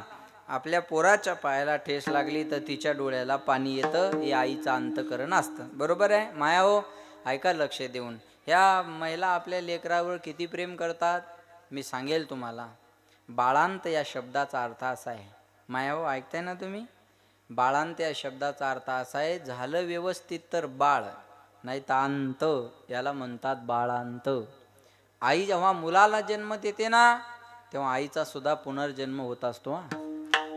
आपल्या पोराच्या पायाला ठेस लागली तर तिच्या डोळ्याला पाणी येतं, हे आईचं अंतकरण असतं. बरोबर आहे. माया हो ऐका लक्ष देऊन. ह्या महिला आपल्या लेकरावर किती प्रेम करतात मी सांगेल तुम्हाला. बाळांत या शब्दाचा अर्थ असा आहे. माया हो ऐकताय ना तुम्ही. बाळांत या शब्दाचा अर्थ असा आहे, झालं व्यवस्थित तर बाळ, नाही तर अंत, याला म्हणतात बाळांत. आई जेव्हा मुलाला जन्म देते ना तेव्हा आईचा सुद्धा पुनर्जन्म होत असतो.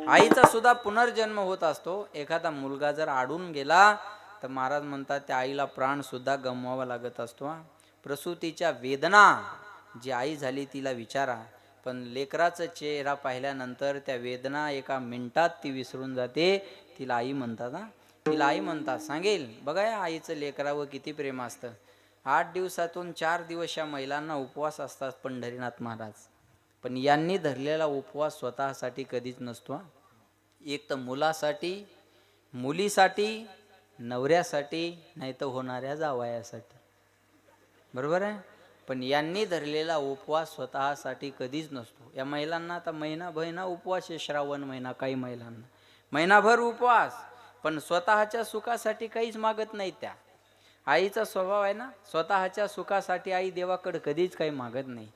आईचा सुद्धा पुनर्जन्म होत असतो. एखादा मुलगा जर आडून गेला तर महाराज म्हणतात त्या आईला प्राण सुद्धा गमवावा लागत असतो. प्रसूतीच्या वेदना जी आई झाली तिला विचारा, पण लेकराचा चेहरा पाहिल्यानंतर त्या वेदना एका मिनिटात ती विसरून जाते. तिला आई म्हणतात. तिला आई म्हणतात. सांगेल बघा या आईचं लेकरावर किती प्रेम असतं. 8 दिवसातून 4 दिवस या महिलांना उपवास असतात पंढरीनाथ महाराज. पण यांनी धरलेला उपवास स्वतःसाठी कधीच नसतो. एक तर मुलासाठी, मुलीसाठी, नवऱ्यासाठी, नाही तर होणाऱ्या जावयासाठी. बरोबर आहे. पण यांनी धरलेला उपवास स्वतःसाठी कधीच नसतो. या महिलांना आता महिना उपवास आहे. श्रावण महिना काही महिलांना महिनाभर उपवास, पण स्वतःच्या सुखासाठी काहीच मागत नाही. त्या आईचा स्वभाव आहे ना, स्वतःच्या सुखासाठी आई देवाकडे कधीच काही मागत नाही.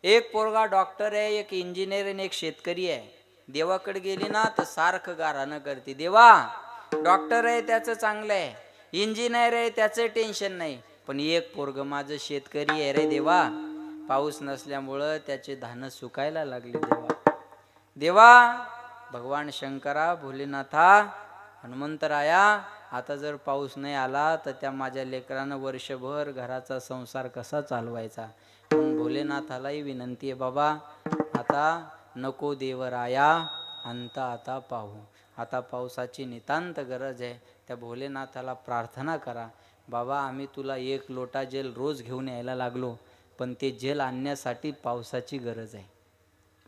एक पोरगा डॉक्टर आहे, एक इंजिनियर आणि एक शेतकरी आहे. देवाकडे गेली ना तर सारखं गारानं करते. देवा डॉक्टर आहे त्याचं चांगलं आहे, इंजिनियर आहे त्याचं टेन्शन नाही, पण एक पोरग माझं शेतकरी आहे रे देवा, पाऊस नसल्यामुळं त्याचे धान सुकायला लागले. देवा देवा भगवान शंकरा, भोलेनाथा, हनुमंतराया, आता जर पाऊस नाही आला तर त्या माझ्या लेकरानं वर्षभर घराचा संसार कसा चालवायचा. पण भोलेनाथालाही विनंती आहे, बाबा आता नको देवराया, अंत आता पाहू. आता पावसाची नितांत गरज आहे. त्या भोलेनाथाला प्रार्थना करा, बाबा आम्ही तुला 1 लोटा जेल रोज घेऊन यायला लागलो, पण ते जेल आणण्यासाठी पावसाची गरज आहे.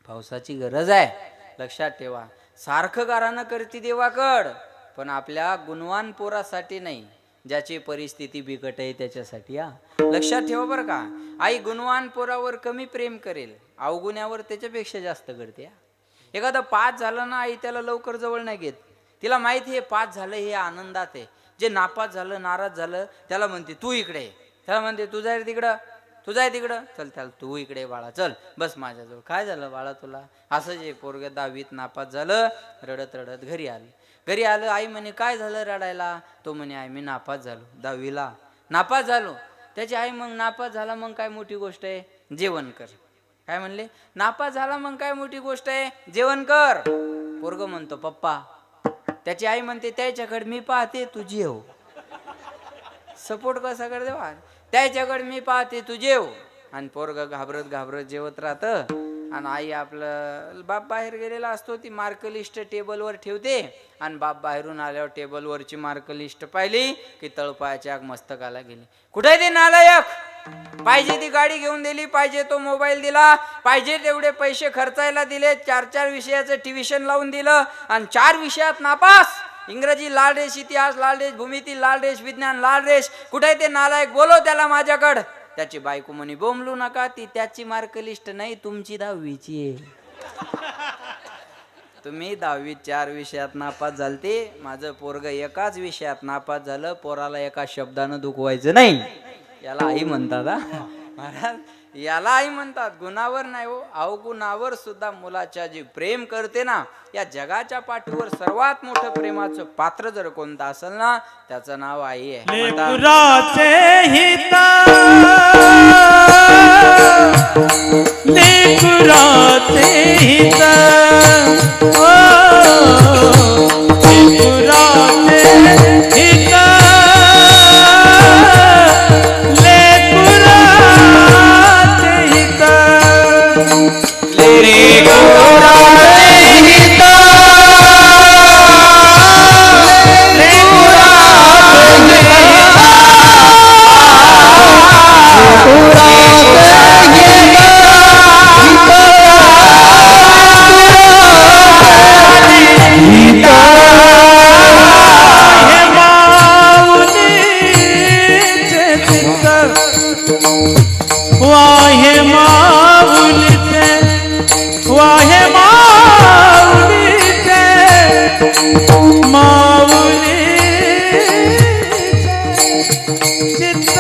पावसाची गरज आहे. लक्षात ठेवा. सारखं गारानं करती देवाकड, पण आपल्या गुणवान पोरासाठी नाही, ज्याची परिस्थिती बिकट आहे त्याच्यासाठी. लक्षात ठेवा बरं का. आई गुणवान पोरावर कमी प्रेम करेल, अवगुण्यावर त्याच्यापेक्षा जास्त करते. एखादं पास झालं ना, आई त्याला लवकर जवळ नाही घेत. तिला माहिती आहे पास झालं हे आनंदात आहे. जे नापास झालं, नाराज झालं, त्याला म्हणते तू इकडे ये. त्याला म्हणते तू जाय तिकडं, तू जाय तिकडं, चल त्याला तू इकडे बाळा, चल बस माझ्याजवळ. काय झालं बाळा तुला? असं जे पोरगं 10वीत नापास झालं, रडत रडत घरी आलं. घरी आलं, आई म्हणे काय झालं रडायला? तो म्हणे आई मी नापास झालो, 10वीला नापास झालो. त्याची आई मग नापास झाला मग काय मोठी गोष्ट आहे, जेवण कर. काय म्हणले? नापास झाला मग काय मोठी गोष्ट आहे, जेवण कर. पोरग म्हणतो पप्पा. त्याची आई म्हणते त्याच्याकडे मी पाहते तू जेव. सपोर्ट कसा कर देवा, त्याच्याकडे मी पाहते तू जेव. आणि पोरग घाबरत घाबरत जेवत राहतं. आणि आई आपलं बाप बाहेर गेलेला असतो, ती मार्क लिस्ट टेबलवर ठेवते. आणि बाप बाहेरून आल्यावर टेबलवरची मार्क लिस्ट पाहिली की तळपायाच्या आग मस्तकाला गेली. कुठे ते नालायक? पाहिजे ती गाडी घेऊन दिली, पाहिजे तो मोबाईल दिला, पाहिजे तेवढे पैसे खर्चायला दिले, 4 विषयाचं ट्युशन लावून दिलं, आणि 4 विषयात नापास. इंग्रजी लाल रेष, इतिहास लाल रेष, भूमिती लाल रेष, विज्ञान लाल रेष. कुठे ते नालायक? बोलो त्याला माझ्याकडं. त्याची बायको म्हणे बोंबलू नका, ती त्याची मार्क लिस्ट नाही, तुमची 10वीची आहे. तुम्ही 10वीत 4 विषयात नापास झालते, माझं पोरग एकाच विषयात नापास झालं. पोराला एका शब्दानं दुखवायचं नाही. याला आई म्हणतात हा महाराज, याला आई म्हणतात. गुणावर नाही हो, अवगुणावर सुद्धा मुलाच्या जी प्रेम करते ना, या जगाच्या पाठीवर सर्वात मोठं प्रेमाचं पात्र जर कोणतं असेल ना, त्याचं नाव आई आहे. म्हणतात, लेकराचे हिता, लेकराचे हिता, ओ, लेकराचे हिता, लेकराचे हिता, वाहे माऊलीचे, वाहे माऊलीचे, माऊलीचे चित्त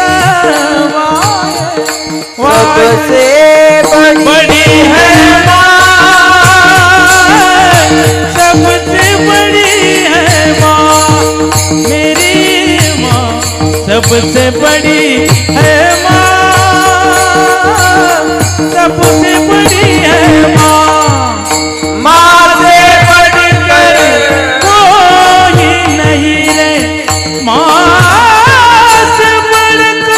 वाहे सबसे बड़ी है माँ, सबसे बड़ी है माँ, मेरी माँ सबसे बड़ी है माँ, सबसे बड़ी है माँ, माँ से बढ़कर कोई नहीं रे, माँ से बढ़कर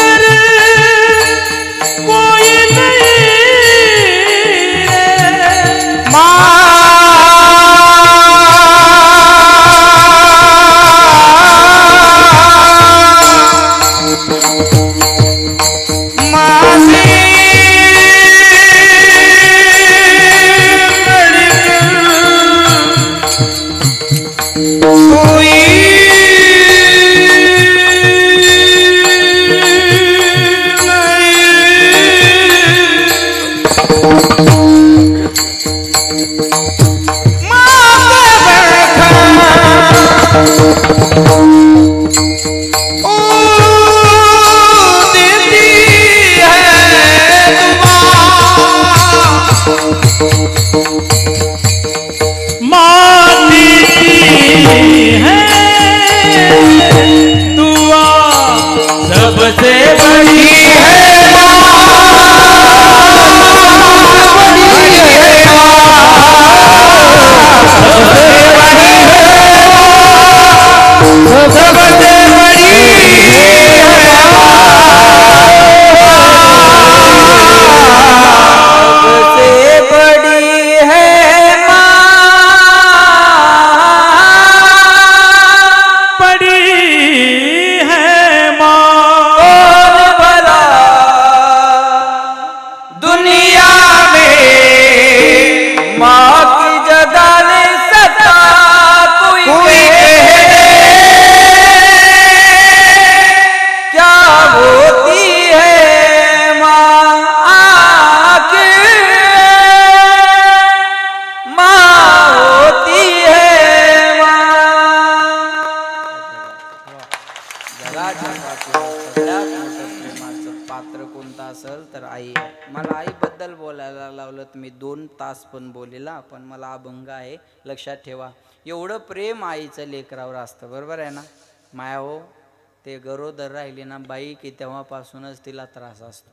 कोई नहीं रे, सबसे बड़ी है तर आई आहे. मला आईबद्दल बोलायला लावलं तर मी 2 तास पण बोलेला, पण मला अभंग आहे, लक्षात ठेवा. एवढं प्रेम आईचं लेकरावर असतं, बरोबर आहे ना माया हो. ते गरोदर राहिली ना बाई की तेव्हापासूनच तिला त्रास असतो.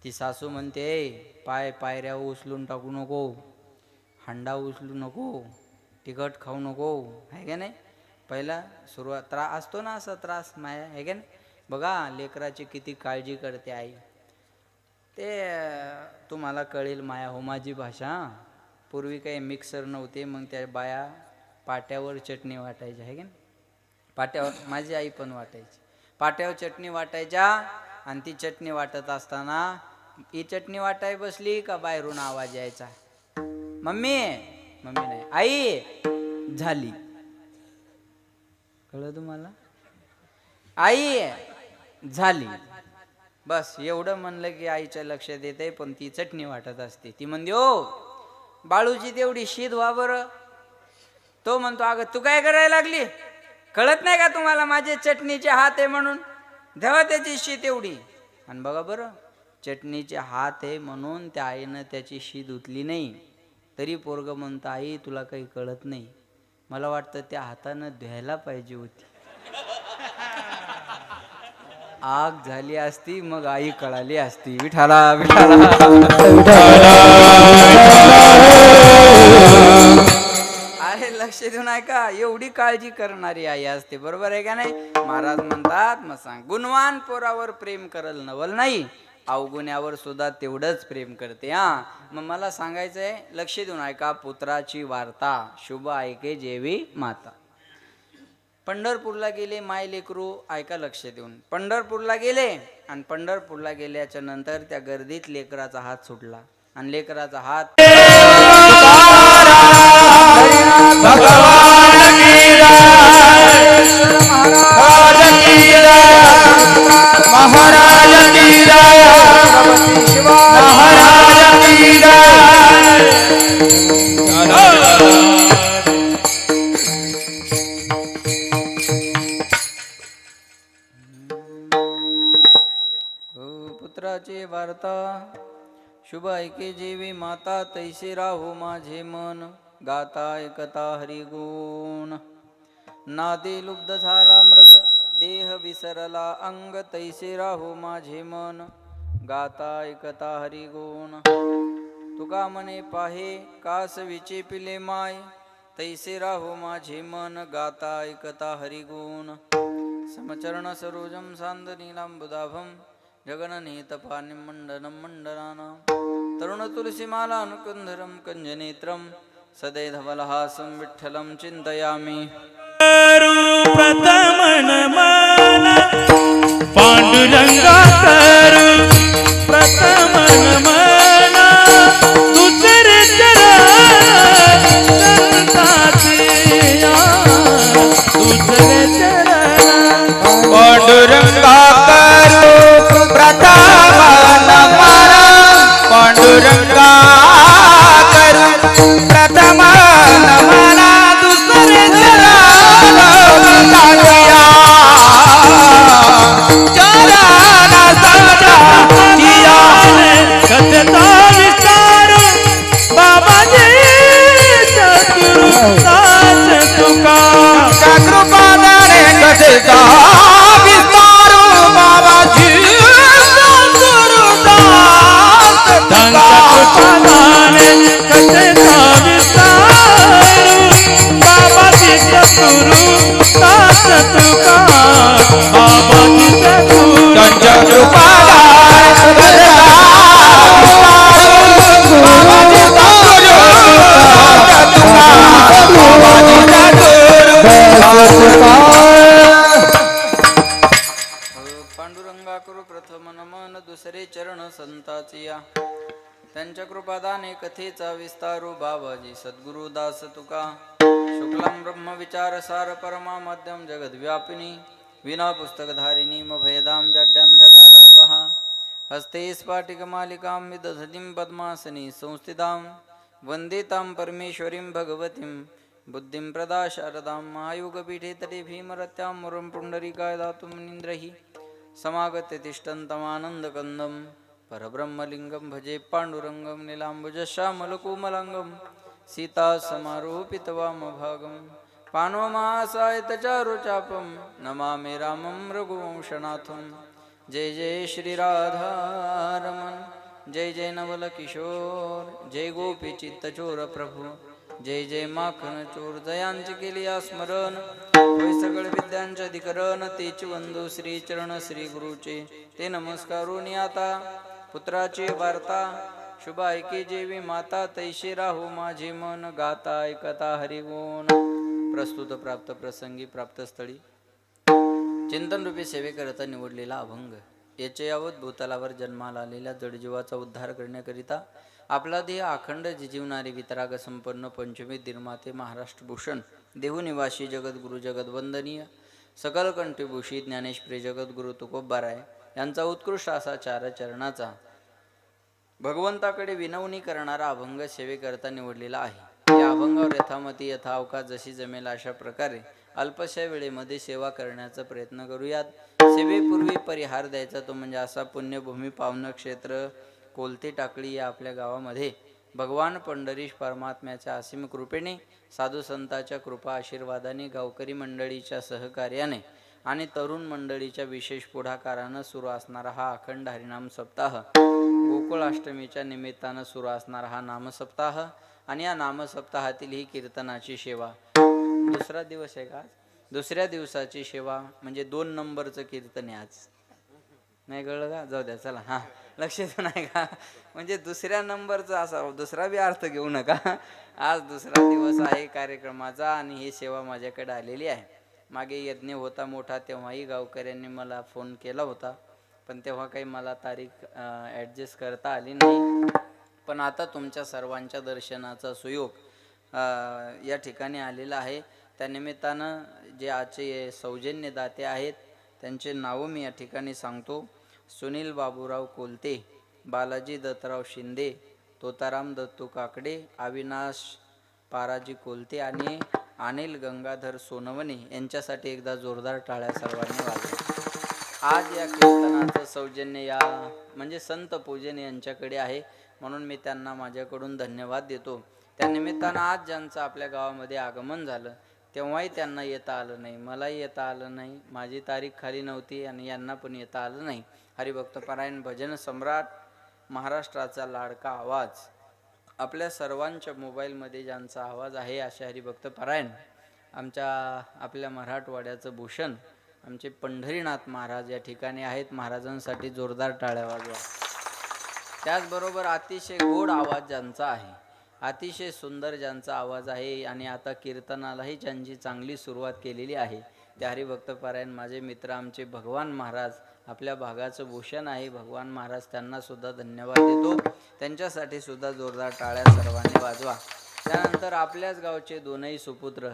ती सासू म्हणते पायऱ्या उचलून टाकू नको, हंडा उचलू नको, तिखट खाऊ नको, आहे का नाही. पहिला सुरुवात त्रास असतो ना, असा त्रास माया, आहे का नाही. बघा लेकराची किती काळजी करते आई. ते तुम्हाला कळेल माया हो माझी भाषा. पूर्वी काही मिक्सर नव्हते, मग त्या बाया पाट्यावर चटणी वाटायच्या, आहे की नाही. पाट्यावर माझी आई पण वाटायची, पाट्यावर चटणी वाटायच्या. आणि ती चटणी वाटत असताना ही चटणी वाटाय बसली का बाहेरून आवाज यायचा, मम्मी, मम्मी नाही आई झाली. कळलं तुम्हाला, आई झाली. बस एवढं म्हणलं की आईच्या लक्षात येते, पण ती चटणी वाटत असते. ती म्हणते ओ बाळूची तेवढी शीद व्हा बरं. तो म्हणतो अगं तू काय करायला लागली, कळत नाही का तुम्हाला माझे चटणीचे हात आहे म्हणून, धवा त्याची शीत एवढी. आणि बघा बरं, चटणीचे हात आहे म्हणून त्या आईनं त्याची शी धुतली नाही, तरी पोरग म्हणतं आई तुला काही कळत नाही. मला वाटतं त्या हातानं धुवायला पाहिजे होती. आग झाली असती मग आई कळाली असती. विठाला विठाला. अरे लक्ष देऊन ऐका, एवढी काळजी करणारी आई असते, बरोबर आहे का नाही? महाराज म्हणतात मग सांग, गुणवान पोरावर प्रेम करल नवल नाही, अवगुण्यावर सुद्धा तेवढंच प्रेम करते. हा मग मला सांगायचंय, लक्ष देऊन ऐका, पुत्राची वार्ता शुभ ऐके जेवी माता. पंढरपूरला गेले माय लेकरू, ऐका लक्ष देऊन. पंढरपूरला गेले आणि पंढरपूरला गेल्याच्या नंतर त्या गर्दीत लेकराचा हात सुटला आणि लेकराचा हात भगवान की जय, महाराज की जय, महाराज की पुत्राची वार्ता शुभ ऐके जेवी माता, तैसे राहो माझे मन, गाता ऐकता हरिगुण. नादे लुब्ध झाला मृग, देह विसरला अंग, तैसे राहो माझे मन, गाता ऐकता हरिगुण. तुका मने पाहे कास विचेपिले माय, तैसे राहो माझे मन, गाता ऐकता हरिगुण. समचरण सरोजम सांद नीलांबुदाभम, जगननीतपानिं मंडनं मंडलानां, तरुण तुलसीमाला अनुकुंधरं कंजनेत्रं, सदैधवलहासं विठ्ठलं चिन्तयामि. प्रथम नमन पांडुरंगा करू, प्रथम नमन दुसरे चरण संतातिया, दुसरे चरण पांडुरंगा करू, प्रथम नमन पांडुरंगा करू, प्रथम नमन दुसरे चरण संतातिया, चरण संतातिया. कथता विस्तार बाबाजी सद्गुरु दास तुका, कृपादाने कथता विस्तार बाबाजी सद्गुरु दास तुका, कृपादाने कथता विस्तार बाबाजी सद्गुरु दास तुका, बाबाजी सद्गुरु कृपादान पांडुरंगा करू प्रथम नमन दुसरे चरण संताचिया, त्यांच्या कृपादाने कथेचा विस्तारू बाबाजी सद्गुरु दास तुका. शुक्लम ब्रह्म विचार सार परमा मध्यम जगद्व्यापिनी, विना पुस्तकधारिणी भेदां जड्यंधकारापहा, हस्ते स्फाटिकमालिकां विदधतीं पद्मासनी संस्थितां, वन्दितां परमेश्वरीं भगवतीं बुद्धिं प्रदा शारदां. महायोगपीठे तटे भीमरत्यां मुरं पुण्डरीकाय दातुं निन्द्रहि, समागत्य तिष्ठन्तमानन्दकन्दं, परब्रह्मलिङ्गं भजे पाण्डुरङ्गं, नीलाम्बुजश्यामलकोमलाङ्गं, सीता समारोपितवामभागं, पाणोमासायतचारुचापं, नमामि रामं रघुवंशनाथं. जय जय श्री राधारमण, जय जय नवल किशोर, जय गोपी चित्तचोर प्रभू, जय जय माखन चोर. जयांची केली स्मरण, होय सगळ विद्यांचे अधिकरण, तेची वंदू श्री चरण श्री गुरुचे, ते नमस्कारून आता. पुत्राची वार्ता शुभ ऐके जेवी माता, तैसे राहो माझे मन, गाता ऐकता हरिगुण. प्रस्तुत प्राप्त प्रसंगी प्राप्त स्थळी चिंतन रूपी सेवेकरिता निवडलेला अभंग. याचे यावत भूतलावर जन्माला आलेल्या जडजीवाचा उद्धार करण्याकरिता आपला देह अखंड जिजीवणारी वितराग संपन्न पंचमी निर्माते महाराष्ट्र भूषण देहूनिवासी जगद्गुरु जगद्वंदनीय सकल कंठभूषित ज्ञानेश्वरी जगद्गुरु तुकोबाराय यांचा उत्कृष्ट असा चारचरणाचा भगवंताकडे विनवणी करणारा अभंग सेवेकरता निवडलेला आहे. या अभंगावर यथामती यथावकाश जशी जमेल अशा प्रकारे अल्पशा वेळेमध्ये सेवा करण्याचा प्रयत्न करूयात. सेवेपूर्वी परिहार द्यायचा तो म्हणजे असा पुण्यभूमी पावन क्षेत्र कोलते टाकळी या आपल्या गावामध्ये भगवान पंढरीश परमात्म्याच्या असीम कृपेने साधू संतांच्या कृपा आशीर्वादाने गावकरी मंडळीच्या सहकार्याने आणि तरुण मंडळीच्या विशेष पुढाकारानं सुरू असणारा हा अखंड हरिनाम सप्ताह, गोकुळाष्टमीच्या निमित्तानं सुरू असणारा हा नामसप्ताह आणि या नामसप्ताहातील ही कीर्तनाची सेवा दुसरा दिवस आहे का? दुसऱ्या दिवसाची सेवा म्हणजे 2 नंबरचं कीर्तन आहे आज. नाही कळलं का? जाऊ द्या चला. हां लक्ष देऊ नाही का? म्हणजे दुसऱ्या नंबरचा असा दुसरा बी अर्थ घेऊ नका. आज दुसरा दिवस आहे कार्यक्रमाचा आणि ही सेवा माझ्याकडे आलेली आहे. मागे यज्ञ होता मोठा तेव्हाही गावकऱ्यांनी मला फोन केला होता, पण तेव्हा काही मला तारीख ॲडजस्ट करता आली नाही. पण आता तुमच्या सर्वांच्या दर्शनाचा सुयोग या ठिकाणी आलेला आहे. त्यानिमित्तानं जे आजचे सौजन्यदाते आहेत त्यांचे नावं मी या ठिकाणी सांगतो. सुनील बाबूराव कोलते, बालाजी दत्तराव शिंदे, तोताराम दत्तू काकडे, अविनाश पाराजी कोलते आणि अनिल गंगाधर सोनवणे यांच्यासाठी एकदा जोरदार टाळ्या सर्वांनी वाजवा. आज या कीर्तनाचं सौजन्य या म्हणजे संत पूजन यांच्याकडे आहे, म्हणून मी त्यांना माझ्याकडून धन्यवाद देतो. त्यानिमित्तानं आज ज्यांचं आपल्या गावामध्ये आगमन झालं तेव्हाही त्यांना येता आलं नाही, मलाही येता आलं नाही, माझी तारीख खाली नव्हती आणि यांना पण येता आलं नाही. हरिभक्त परायण भजन सम्राट, महाराष्ट्राचा लाडका आवाज, आपल्या सर्वांच्या मोबाईलमध्ये ज्यांचा आवाज आहे अशा हरिभक्त परायण आपल्या मराठवाड्याचं भूषण आमचे पंढरीनाथ महाराज या ठिकाणी आहेत. महाराजांसाठी जोरदार टाळ्या वाजवा. त्याचबरोबर अतिशय गोड आवाज ज्यांचा आहे, अतिशय सुंदर ज्यांचा आवाज आहे आणि आता कीर्तनालाही ज्यांची चांगली सुरुवात केलेली आहे ते हरिभक्त परायण माझे मित्र आमचे भगवान महाराज, आपल्या भागाचं भूषण आहे भगवान महाराज. त्यांना सुद्धा धन्यवाद देतो. त्यांच्यासाठी सुद्धा जोरदार टाळ्या सर्वांनी वाजवा. त्यानंतर आपल्याच गावचे दोनही सुपुत्र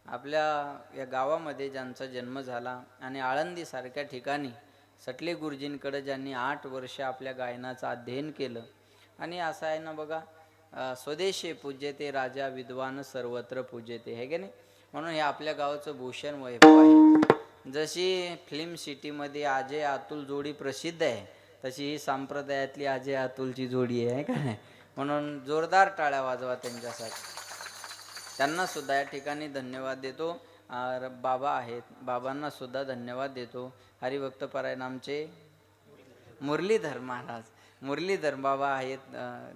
आपल्या या गावामध्ये ज्यांचा जन्म झाला आणि आळंदीसारख्या ठिकाणी सटले गुरुजींकडे ज्यांनी 8 वर्ष आपल्या गायनाचं अध्ययन केलं आणि असं आहे ना बघा, स्वदेशी पूज्यते राजा विद्वान सर्वत्र पूज्यते, हे की नाही? म्हणून हे आपल्या गावाचं भूषण वैभव आहे. जशी फिल्म सिटीमध्ये अजय अतुल जोडी प्रसिद्ध आहे तशी ही संप्रदायातली अजय अतुलची जोडी आहे का नाही? म्हणून जोरदार टाळ्या वाजवा त्यांच्यासाठी. त्यांना सुद्धा या ठिकाणी धन्यवाद देतो. बाबा आहेत, बाबांना सुद्धा धन्यवाद देतो. हरिभक्त परायण आमचे मुरलीधर महाराज, मुरलीधर बाबा आहेत,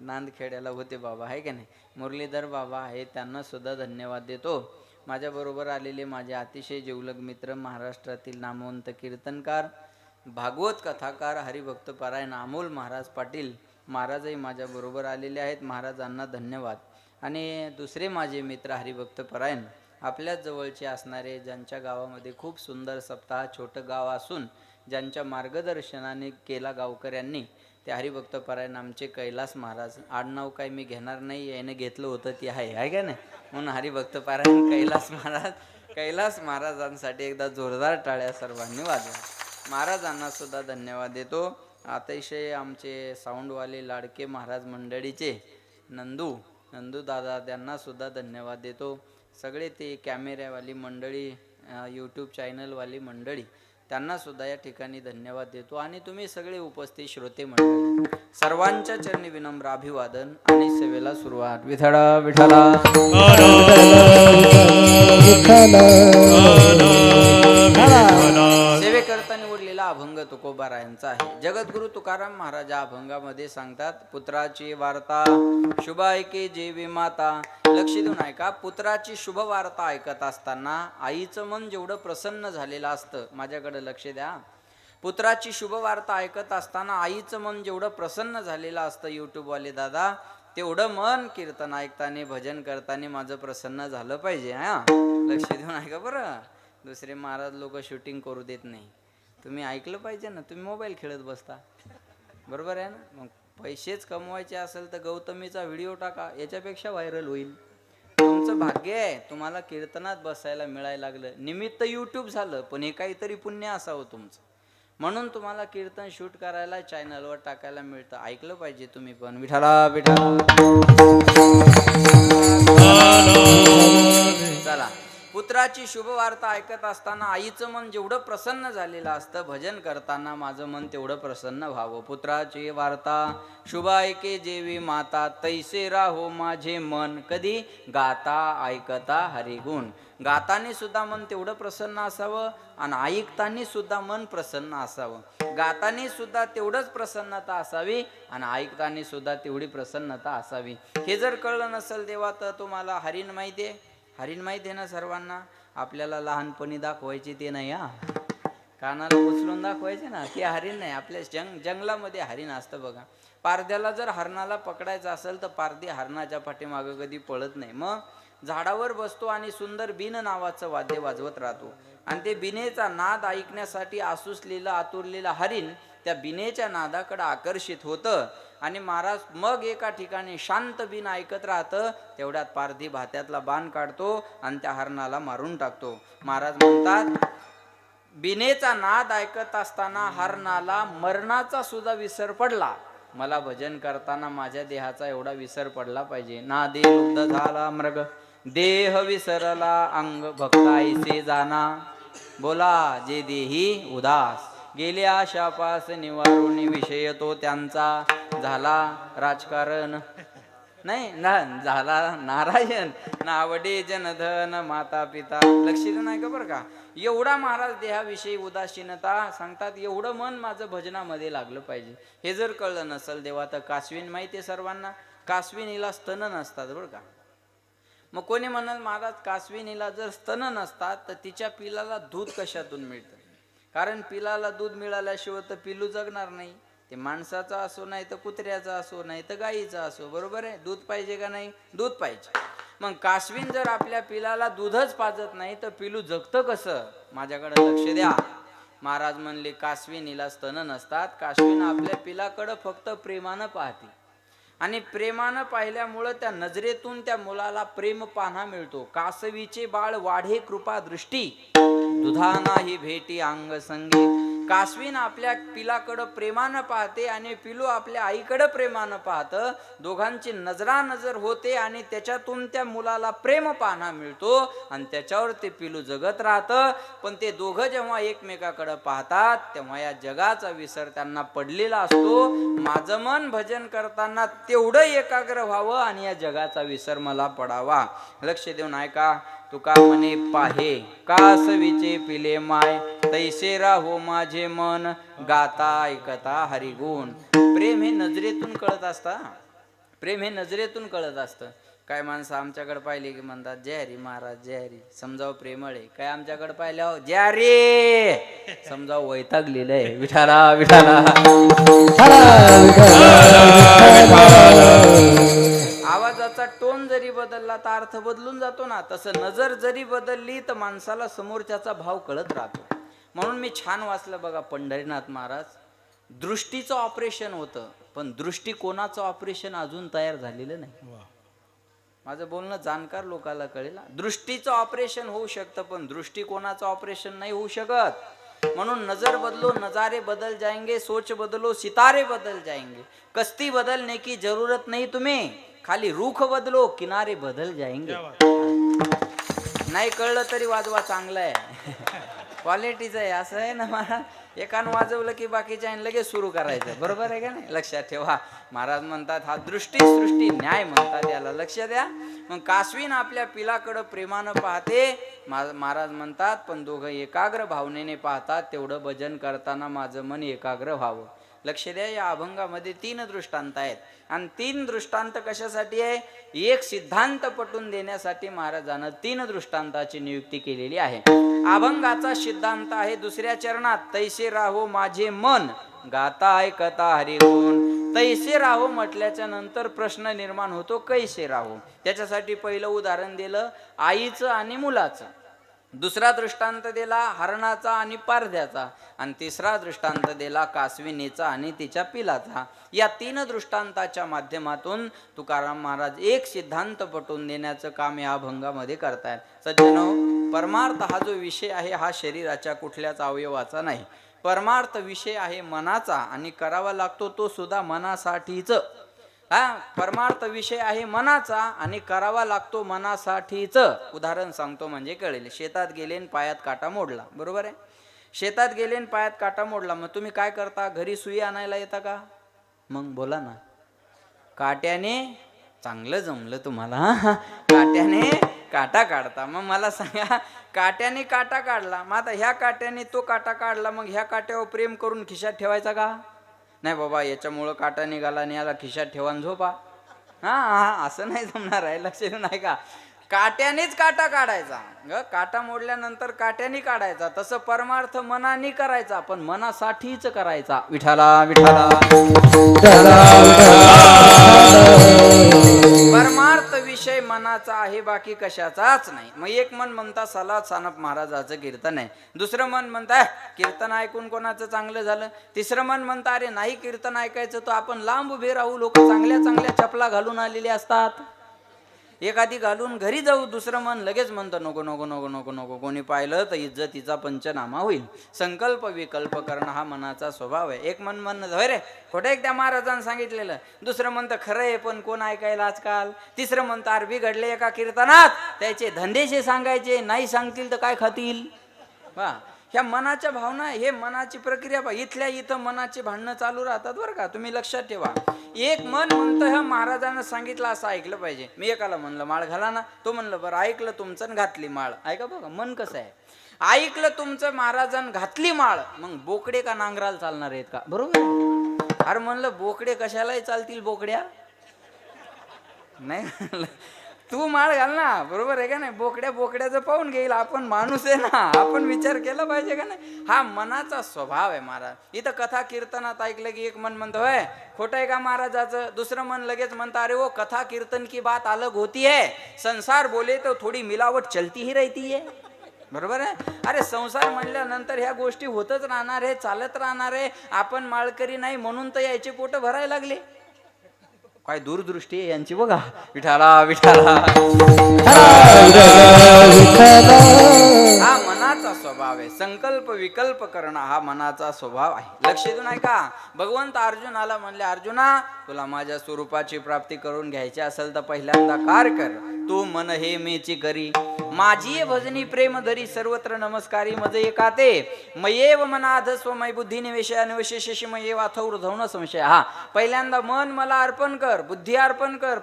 नांदखेड्याला होते बाबा, आहे का नाही? मुरलीधर बाबा आहेत, त्यांना सुद्धा धन्यवाद देतो. माझ्याबरोबर आलेले माझे अतिशय जिवलग मित्र, महाराष्ट्रातील नामवंत कीर्तनकार, भागवत कथाकार, हरिभक्त परायण अमोल महाराज पाटील महाराजही माझ्याबरोबर आलेले आहेत. महाराजांना धन्यवाद. आणि दुसरे माझे मित्र हरिभक्त परायण आपल्याच जवळचे असणारे, ज्यांच्या गावामध्ये खूप सुंदर सप्ताह, छोटं गाव असून ज्यांच्या मार्गदर्शनाने केला गावकऱ्यांनी, ते हरिभक्त परायण आमचे कैलास महाराज. आडनाव काही मी घेणार नाही, याने घेतलं होतं ती आहे का नाही? म्हणून हरिभक्त परायण कैलास महाराज, कैलास महाराजांसाठी एकदा जोरदार टाळ्या सर्वांनी वाजवा. महाराजांना सुद्धा धन्यवाद देतो. अतिशय आमचे साऊंडवाले लाडके महाराज मंडळीचे नंदू दादा, त्यांना सुद्धा धन्यवाद देतो. सगळे ते कॅमेऱ्यावाली मंडळी, यूट्यूब चॅनलवाली मंडळी, त्यांना सुद्धा या ठिकाणी धन्यवाद देतो. आणि तुम्ही सगळे उपस्थित श्रोते मंडळी, सर्वांच्या चरणी विनम्र अभिवादन आणि सेवेला सुरुवात. विठला विठला सेवे करता निवडलेला अभंग तुकोबारायांचा आहे. जगद्गुरु तुकाराम महाराज या अभंगामध्ये सांगतात, पुत्राची वार्ता शुभ ऐके जेवी माता. लक्ष देऊन ऐका. पुत्राची शुभ वार्ता ऐकत असताना आईचं मन जेवढं प्रसन्न झालेलं असतं, माझ्याकडे लक्ष द्या. पुत्राची शुभ वार्ता ऐकत असताना आईचं मन जेवढं प्रसन्न झालेलं असतं यूट्यूबवाले दादा, तेवढं मन कीर्तन ऐकताना भजन करताना माझं प्रसन्न झालं पाहिजे. हा लक्ष देऊन ऐका बरं. दुसरे महाराज लोक शूटिंग करू देत नाही, तुम्ही ऐकलं पाहिजे ना. तुम्ही मोबाईल खेळत बसता, बरोबर आहे ना? मग पैसेच कमवायचे असेल तर गौतमीचा व्हिडिओ टाका, याच्यापेक्षा व्हायरल होईल. तुमचं भाग्य आहे, तुम्हाला कीर्तनात बसायला मिळायला लागलं. निमित्त यूट्यूब झालं, पण हे काहीतरी पुण्य असावं तुमचं, म्हणून तुम्हाला कीर्तन शूट करायला चॅनलवर टाकायला मिळतं. ऐकलं पाहिजे तुम्ही पण. विठाला विठाला. चला. पुत्राची शुभवार्ता ऐकत असताना आईचं मन जेवढं प्रसन्न झालेलं असतं, भजन करताना माझं मन तेवढं प्रसन्न व्हावं. पुत्राची वार्ता शुभ ऐके जेवी माता, तैसे राहो माझे मन. कधी? गाता ऐकता हरिगुण. गाताने सुद्धा मन तेवढं प्रसन्न असावं आणि ऐकताना सुद्धा मन प्रसन्न असावं. गाताने सुद्धा तेवढंच प्रसन्नता असावी आणि ऐकताना सुद्धा तेवढी प्रसन्नता असावी. हे जर कळलं नसेल देवा तर तुम्हाला हरिण माहिती आहे. हरिण माहिती आहे ना सर्वांना. आपल्याला लहानपणी दाखवायची ते नाही हा, कानाला उचलून दाखवायचे ना, ते हरिण नाही. आपल्या जंगलामध्ये हरिण असतं बघा. पारद्याला जर हरणाला पकडायचं असेल तर पारधी हरणाच्या पाठीमागं कधी पळत नाही. मग झाडावर बसतो आणि सुंदर बिन नावाचं वाद्य वाजवत राहतो आणि ते बिनेचा नाद ऐकण्यासाठी आसुसलेलं आतुरलेलं हरिण त्या बिनेच्या नादाकडे आकर्षित होतं आणि महाराज मग एका ठिकाणी शांत बिन ऐकत राहतं. तेवढ्यात पारधी भात्यातला बाण काढतो आणि त्या हरणाला मारून टाकतो. महाराज म्हणतात बिनेचा नाद ऐकत असताना हरणाला मरणाचा सुद्धा विसर पडला. मला भजन करताना माझ्या देहाचा एवढा विसर पडला पाहिजे. नादे लुब्ध झाला मृग, देह विसरला अंग, भक्ताईसे जाना. बोला जे देही उदास, गेले आशापास निवारून विषय तो त्यांचा झाला राजकारण नाही ना, झाला नारायण. नावडे जनधन माता पिता. लक्ष नाही का बरं का. एवढा महाराज देहाविषयी उदासीनता सांगतात. एवढं मन माझं भजनामध्ये लागलं पाहिजे. हे जर कळलं नसेल देवा तर कासवीन माहिती आहे सर्वांना. कासविनीला स्तन नसतात बरं का. मग कोणी म्हणाल महाराज कासविनीला जर स्तन नसतात तर तिच्या पिलाला दूध कशातून मिळतं? कारण पिलाला दूध मिळाल्याशिवाय तर पिलू जगणार नाही. ते माणसाचा असो नाही तर कुत्र्याचा असो नाही तर गाईचा असो. बरोबर आहे. दूध पाहिजे का नाही? दूध पाहिजे. मग कासवीन जर आपल्या पिलाला दूधच पाजत नाही तर पिलू जगतं कसं? माझ्याकडे लक्ष द्या. महाराज म्हणले कासविनीला स्तन नसतात. कासवीन आपल्या पिलाकडं फक्त प्रेमानं पाहते आणि प्रेमानं पाहिल्यामुळं त्या नजरेतून त्या मुलाला प्रेम पाहणा मिळतो. कासवीचे बाळ वाढे कृपा दृष्टी, दुधा नाही भेटी अंग संगे. कासवीन आपल्या पिलाकडं प्रेमानं पाहते आणि पिलू आपल्या आईकडं प्रेमानं पाहतं. दोघांची नजरानजर होते आणि त्याच्यातून त्या मुलाला प्रेम पाहणा मिळतो आणि त्याच्यावर ते पिलू जगत राहतं. पण ते दोघं जेव्हा एकमेकाकडं पाहतात तेव्हा या जगाचा विसर त्यांना पडलेला असतो. माझं मन भजन करताना तेवढं एकाग्र व्हावं आणि या जगाचा विसर मला पडावा. लक्ष देऊन ऐका. तुका म्हणे पाहे कासवीचे पिले माय, तैसे राहो माझे मन, गाता ऐकता हरिगुण. प्रेम हे नजरेतून कळत असतं. प्रेम हे नजरेतून कळत असतं. काय माणसं आमच्याकडे पाहिले की म्हणतात जय हरी महाराज जय हरी, समजावं प्रेमळ आहे. काय आमच्याकडे पाहिलं जय हरी समजावं वैतागलेलं आहे. विठाला विठाला. आवाजाचा टोन जरी बदलला तर अर्थ बदलून जातो ना. तसं नजर जरी बदलली तर माणसाला समोरच्याचा भाव कळत राहतो. म्हणून मी छान वाचलं बघा पंढरीनाथ महाराज. दृष्टीचं ऑपरेशन होतं पण दृष्टिकोनाचं ऑपरेशन अजून तयार झालेलं नाही. माझं बोलणं जाणकार लोकांना कळेल. दृष्टीचं ऑपरेशन होऊ शकतं पण दृष्टिकोनाचं ऑपरेशन नाही होऊ शकत. म्हणून नजर बदलो नजारे बदल जाएंगे, सोच बदलो सितारे बदल जाएंगे. कस्ती बदलने की जरूरत नहीं तुम्हें, खाली रुख बदलो किनारे बदल जाएंगे. नाही कळलं तरी वाजवा, चांगलं आहे. क्वालिटीचं आहे. असं आहे ना महाराज. एकानं वाजवलं की बाकीच्या लगेच सुरू करायचं. बरोबर आहे का नाही? लक्षात ठेवा. महाराज म्हणतात हा दृष्टी सृष्टी न्याय म्हणतात याला. लक्ष द्या. मग कासवीन आपल्या पिलाकडं प्रेमानं पाहते. महाराज म्हणतात पण दोघं एकाग्र भावनेने पाहतात. तेवढं भजन करताना माझं मन एकाग्र व्हावं. लक्ष द्या. या अभंगामध्ये 3 दृष्टांत आहेत आणि 3 दृष्टांत कशासाठी आहे? एक सिद्धांत पटवून देण्यासाठी महाराजानं 3 दृष्टांताची नियुक्ती केलेली आहे. अभंगाचा सिद्धांत आहे दुसऱ्या चरणात, तैसे राहो माझे मन, गाता ऐकता हरिगुण. तैसे राहो म्हटल्याच्या नंतर प्रश्न निर्माण होतो कैसे राहो. त्याच्यासाठी पहिलं उदाहरण दिलं आईचं आणि मुलाचं. दुसरा दृष्टांत दिला हरणाचा आणि पारध्याचा आणि तिसरा दृष्टांत दिला कासविनीचा आणि तिच्या पिलाचा. या 3 दृष्टांताच्या माध्यमातून तुकाराम महाराज एक सिद्धांत पटवून देण्याचं काम या अभंगामध्ये करतायत. सज्जनो, परमार्थ हा जो विषय आहे हा शरीराच्या कुठल्याच अवयवाचा नाही. परमार्थ विषय आहे मनाचा आणि करावा लागतो तो सुद्धा मनासाठीच. हा परमार्थ विषय आहे मनाचा आणि करावा लागतो मनासाठीच. उदाहरण सांगतो म्हणजे कळेल. शेतात गेले आणि पायात काटा मोडला, बरोबर आहे. शेतात गेले आणि पायात काटा मोडला, मग तुम्ही काय करता? घरी सुई आणायला येता का? मग बोला ना. काट्याने चांगलं जमलं तुम्हाला, काट्याने काटा काढता. मग मला सांगा, काट्याने काटा काढला, मग आता ह्या काट्याने तो काटा काढला, मग ह्या काट्यावर प्रेम करून खिशात ठेवायचा का? नाही बाबा, याच्यामुळं काटा निघाला आणि याला खिशात ठेवा आणि झोपा. हा असं नाही जमणार आहे. लक्ष देऊ नाही का? काट्यानेच काटा काढायचा. काटा मोडल्यानंतर काट्याने काढायचा. तसं परमार्थ मनाने करायचा, पण मनासाठीच करायचा. विठाला विठाला. परमार्थ विषय मनाचा आहे, बाकी कशाचाच नाही. मग एक मन म्हणता सला सानप महाराजाचं कीर्तन आहे, दुसरं मन म्हणता कीर्तन ऐकून कोणाचं चांगलं झालं, तिसरं मन म्हणता अरे नाही कीर्तन ऐकायचं तर आपण लांब उभे राहू, लोक चांगल्या चांगल्या चपला घालून आलेले असतात, एखादी घालून घरी जाऊ. दुसरं मन लगेच म्हणतं नको नको नको नको नको, कोणी पाहिलं तर इज्जतीचा पंचनामा होईल. संकल्प विकल्प करणं हा मनाचा स्वभाव आहे. एक मन म्हणणं होय रे खोटं एक त्या महाराजांनी सांगितलेलं, दुसरं म्हणतं खरं आहे पण कोण ऐकायला आजकाल, तिसरं म्हणतं अरबी घडले एका कीर्तनात, त्याचे धंदेशे सांगायचे, नाही सांगतील तर काय खातील. वा, ह्या मनाच्या भावना, हे मनाची प्रक्रिया. इथल्या इथं मनाची भांडणं चालू राहतात बरं का, तुम्ही लक्षात ठेवा. एक मन म्हणतं ह्या महाराजानं सांगितलं असं ऐकलं पाहिजे. मी एकाला म्हणलं माळ घाला ना, तो म्हणलं बरं ऐकलं तुमचं घातली माळ. ऐका बघा मन कसं आहे. ऐकलं तुमचं महाराजानं घातली माळ, मग बोकडे का नांगराला चालणार आहेत का? बरोबर. अरे म्हणलं बोकडे कशालाही चालतील, बोकड्या नाही. तू माळ घाल ना, बरोबर आहे का नाही. बोकड्याचं पाहून घेईल, आपण माणूस आहे ना, आपण विचार केला पाहिजे का नाही. हा मनाचा स्वभाव आहे महाराज. इथं कथा कीर्तनात ऐकलं की एक मन म्हणतं होय खोटं आहे का महाराजाचं, दुसरं मन लगेच म्हणतं अरे वो कथा कीर्तन की बात अलग होती है, संसार बोले तो थोडी मिलावट चलती ही रहती है. बरोबर आहे. अरे संसार म्हणल्यानंतर ह्या गोष्टी होतच राहणार आहे, चालत राहणार आहे. आपण माळकरी नाही म्हणून तर याचे पोट भरायला लागले. काय दूरदृष्टी आहे यांची बघा. विठाला विठाला. हा मनाचा स्वभाव आहे. संकल्प विकल्प करणं हा मनाचा स्वभाव आहे. लक्ष देऊन ऐका. भगवंत अर्जुनाला म्हणले, अर्जुना तुला माझ्या स्वरूपाची प्राप्ती करून घ्यायची असेल तर पहिल्यांदा कार कर. तू मन हे मेची करी, माझी भजनी प्रेम धरी, सर्वत्र नमस्कारी मज एकाते, मयेव मनाधस्व मय बुद्धी निवेश अनवशेषशी मयेव अथौर्धवण संशय. हा पहिल्यांदा मन मला अर्पण कर, बुद्धी अर्पण कर,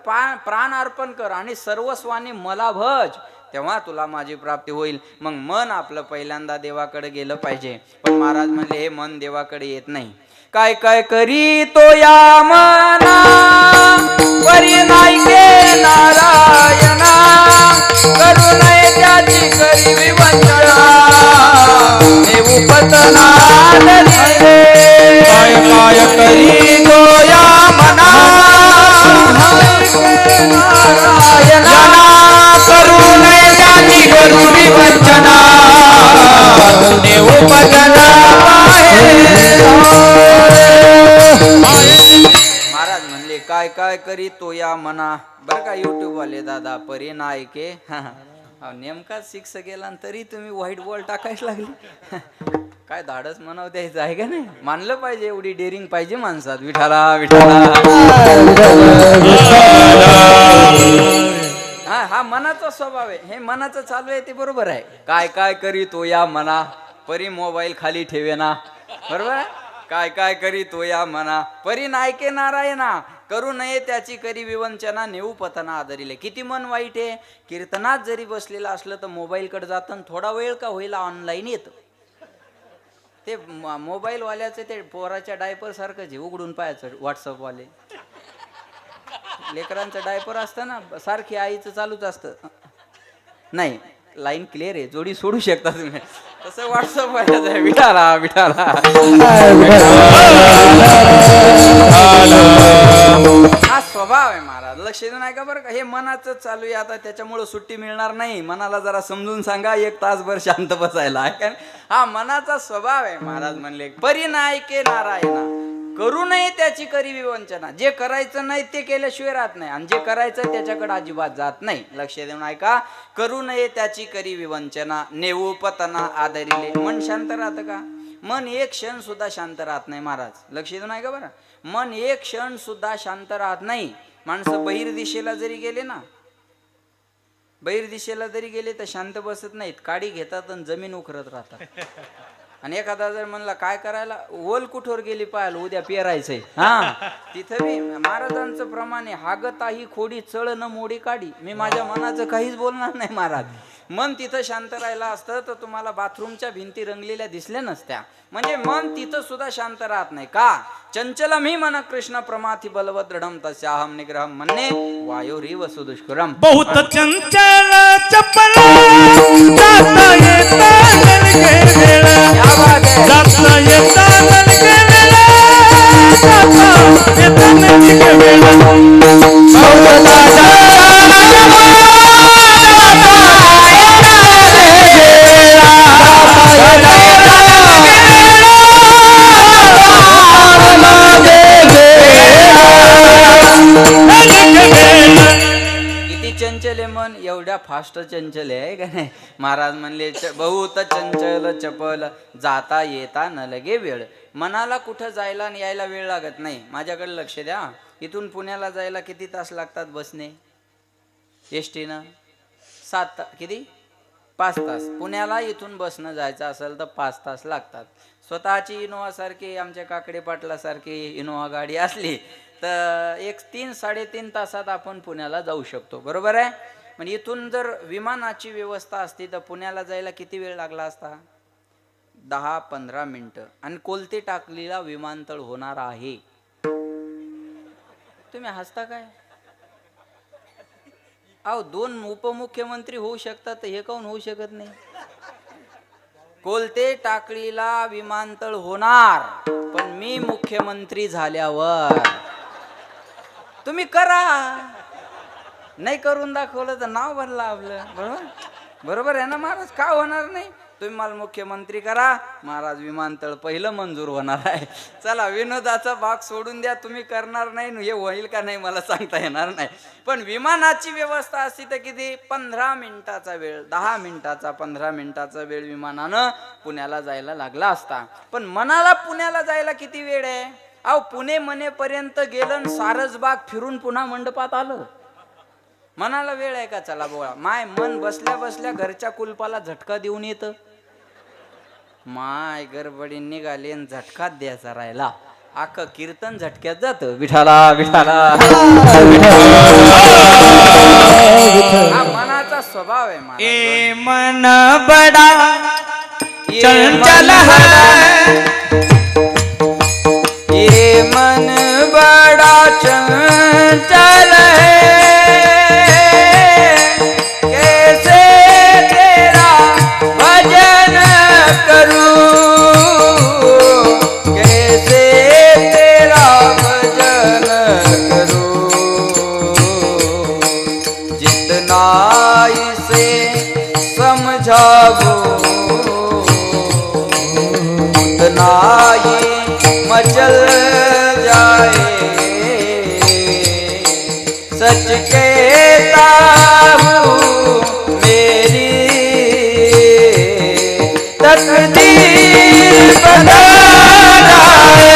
प्राण अर्पण कर आणि सर्वस्वाने मला भज, तेव्हा तुला माझी प्राप्ती होईल. मग मन आपलं पहिल्यांदा देवाकडे गेलं पाहिजे. पण महाराज म्हणले हे मन देवाकडे येत नाही. काय काय करी तो या मना, परी नाही के नारायणा, करू नये त्याची करी विवंचना, देऊ पतना काय काय करी तो या मना, नारायणा, करू नये त्याची करू विवंचना, देऊ पतना महाराज म्हणले काय काय करी तो या मना. बरं का युट्यूब वाले दादा, परी नाही के नेमका 6 गेला तरी तुम्ही व्हाईट बॉल टाकायला लागले. काय धाडस म्हणावं द्यायचं आहे का नाही. मानलं पाहिजे, एवढी डेअरिंग पाहिजे माणसात. विठाला विठाला. हा मनाचा स्वभाव आहे. हे मनाचं चालू आहे ते बरोबर आहे. काय काय करी तो या मना, परी मोबाईल खाली ठेवेना. बरोबर आहे. काय काय करी तो या मना, परी नायके नारायणा, करू नये त्याची करी विवंचना, नेऊ पतना आदरिले. किती मन वाईट आहे. कीर्तनात जरी बसलेलं असलं तर मोबाईलकडे जातं, थोडा वेळ का होईला ऑनलाईन येतं. ते मोबाईल वाल्याचं ते पोराच्या डायपर सारखंच आहे, उघडून पाहायचं. व्हॉट्सअप वाले लेकरांचं डायपर असतं ना, सारखी आईचं चालूच असतं. नाही लाईन क्लिअर आहे, जोडी सोडू शकता तुम्ही. तसं व्हॉट्सअप वाल्याचं आहे. विठाला विठाला. हा स्वभाव आहे महाराज. लक्ष देऊ नाही का बरं का. हे मनाचं चालू आहे आता, त्याच्यामुळं सुट्टी मिळणार नाही. मनाला जरा समजून सांगा, 1 तासभर शांत बसायला. हा मनाचा स्वभाव आहे. महाराज म्हणले परी नायके नारायणा, करू नये त्याची करी विवंचना. जे करायचं नाही ते केल्याशिवाय राहत नाही, आणि जे करायचं त्याच्याकडे अजिबात जात नाही. लक्ष देऊन ऐका. करू नये त्याची करी विवंचना, नेऊ पतना आदरिले. मन शांत राहतं का. मन एक क्षण सुद्धा शांत राहत नाही महाराज. लक्ष देऊ नाही का बरं. मन एक क्षण सुद्धा शांत राहत नाही. माणसं बहिर दिशेला जरी गेले ना, बहिर दिशेला जरी गेले तर शांत बसत नाहीत. काडी घेतात आणि जमीन उखरत राहतात. आणि एखादा जर म्हणला काय करायला, ओल कुठवर गेली पाहायला, उद्या पेरायचंय. हा तिथं मी महाराजांचं प्रमाणे हागताही खोडी चळ न मोडी काढी. मी माझ्या मनाचं काहीच बोलणार नाही महाराज. मन तिथं शांत राहिलं असतं तर तुम्हाला बाथरूमच्या भिंती रंगलेल्या दिसल्या नसत्या. म्हणजे मन तिथं सुद्धा शांत राहत नाही का. चंचलम ही मन कृष्ण प्रमाथि बलवत दृढम तस्याहम निग्रहम म्हणणे वायोरीव सुदुष्करम. बहुत चंचल चपल जाता येता नलगेला, जाता येता नलगेला, जाता येता नलगेला. बहुत किती चंचल आहे मन, एवढ्या फास्ट चंचल आहे का नाही. महाराज म्हणले बहुत चंचल चपल जाता येता न लगे वेळ. मनाला कुठं जायला आणि यायला वेळ लागत नाही. माझ्याकडे लक्ष द्या. इथून पुण्याला जायला किती तास लागतात बसने, एसटीनं? 7 किती 5 तास. पुण्याला इथून बसनं जायचं असेल तर 5 तास लागतात. स्वतःची इनोवा सारखी, आमच्या काकडे पाटला सारखी इनोवा गाडी असली तर 3-3.5 तासात आपण पुण्याला जाऊ शकतो. बरोबर आहे. म्हणजे इथून जर विमानाची व्यवस्था असती तर पुण्याला जायला किती वेळ लागला असता? 10-15 मिनिटं. आणि कोलते टाकलीला विमानतळ होणार आहे. तुम्ही हसता काय? अहो 2 उपमुख्यमंत्री होऊ शकतात तर हे काऊन होऊ शकत नाही? कोलते टाकळीला विमानतळ होणार, पण मी मुख्यमंत्री झाल्यावर. तुम्ही करा. नाही करून दाखवलं तर नाव भरलं आपलं. बरोबर बरोबर आहे ना महाराज. का होणार नाही? तुम्ही मला मुख्यमंत्री करा, महाराज विमानतळ पहिलं मंजूर होणार आहे. चला विनोदाचा भाग सोडून द्या. तुम्ही करणार नाही, हे होईल का नाही मला सांगता येणार नाही. पण विमानाची व्यवस्था असती तर किती 15 मिनिटाचा वेळ, 10 मिनिटाचा 15 मिनिटाचा वेळ विमानानं पुण्याला जायला लागला असता. पण मनाला पुण्याला जायला किती वेळ आहे? अहो पुणे मनेपर्यंत गेलं, सारसबाग फिरून पुन्हा मंडपात आलं. मनाला वेळ आहे का? चला बोला. माय मन बसल्या बसल्या घरच्या कुलपाला झटका देऊन येतं. माय गडबडी निघाली आणि झटकाच द्यायचा राहिला. अख्खं कीर्तन झटक्यात जात. विठाला विठाला. हा मनाचा स्वभाव आहे माझा. ए मन बड़ा चंचल है, ये मन बड़ा चंचल है, कैसे तेरा भजन करूं, कैसे तेरा भजन करूं. जितना इसे समझाऊं उतना ही मचल जाए. सच कहता हूँ मेरी तकदीर बदल जाए.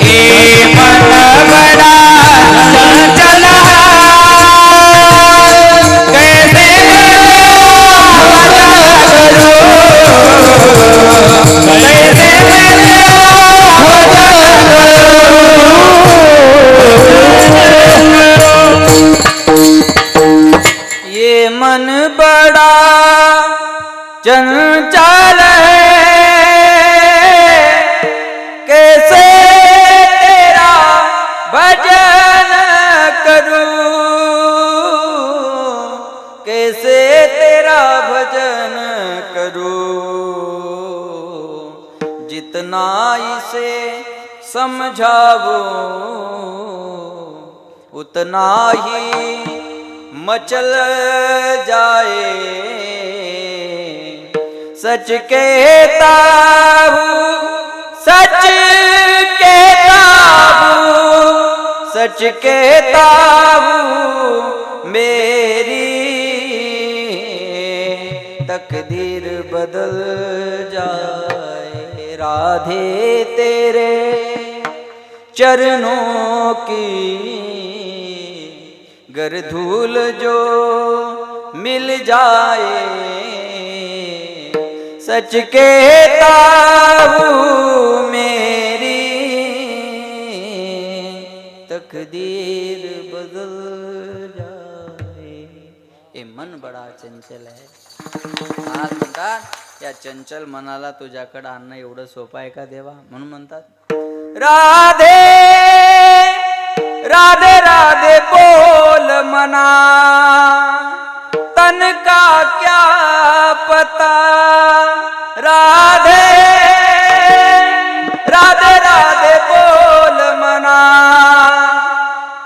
ए मन बड़ा चंचल कैसे ये मन बड़ा चंचल है, कैसे तेरा भजन करूं, कैसे तेरा भजन करूं. जितना इसे समझाऊं उतना ही मचल जाए. सच कहता हूँ, सच कहता हूँ, सच कहता हूँ मेरी तकदीर बदल जाए. राधे तेरे चरणों की गर धूल जो मिल जाए सच कहता हूँ मेरी तकदीर बदल जाए. हे मन बडा चंचल आहे. महाराज म्हणतात या चंचल मनाला तुझ्याकडे आणणं एवढं सोपं आहे का देवा? म्हणून म्हणतात राधे राधे राधे बोल मना तन का क्या पता. राधे राधे राधे बोल मना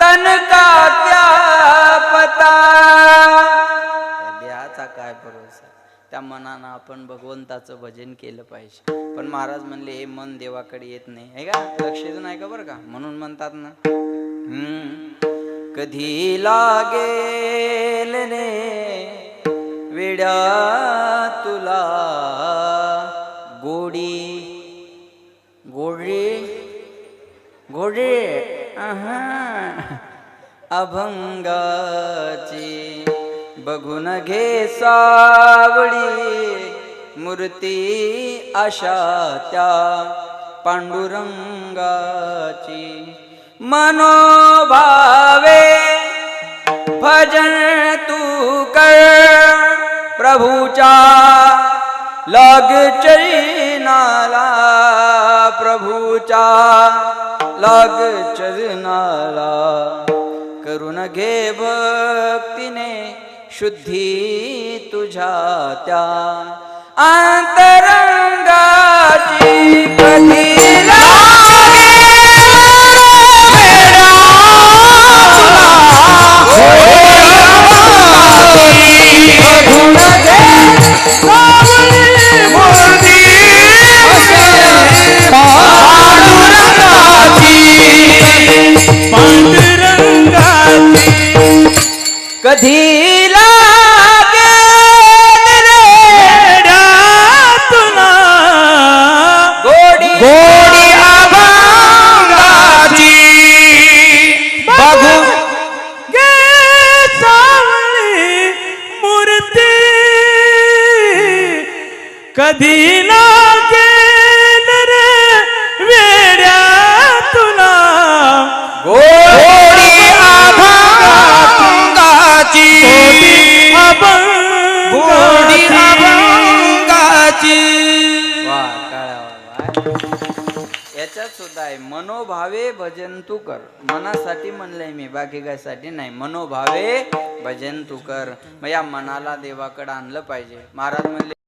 तन का क्या पता. देहाचा काय भरोसा. त्या मनानं आपण भगवंताचं भजन केलं पाहिजे. पण महाराज म्हणले हे मन देवाकडे येत नाही आहे का? लक्ष देऊन ऐका बरं का. म्हणून म्हणतात ना कधी लागेल ने वेड्या तुला गोडी गोडी गोडी अभंगाची बघून घे सावळी मूर्ती अशा त्या पांडुरंगाची. मनोभावे भजन तू कर प्रभूचा लाग चरणाला. प्रभूचा लाग चरणाला करून घे भक्तीने शुद्धी तुझ्या त्या अंतरंगाची. कधी कधी लागेल रे तुला गोडी गोडी अभंगाची बघू गे सावळी मूर्ती कधी लागेल रे वेड्या तुला गोडी अभंगाची. गोडी अभंगाची. वा काळा वा. याच्यात सुद्धा आहे मनोभावे भजन तू कर. मनासाठी म्हणलंय मी, बाकी काय साठी नाही. मनोभावे भजन तू कर. मग या मनाला देवाकडे आणलं पाहिजे. महाराज म्हणले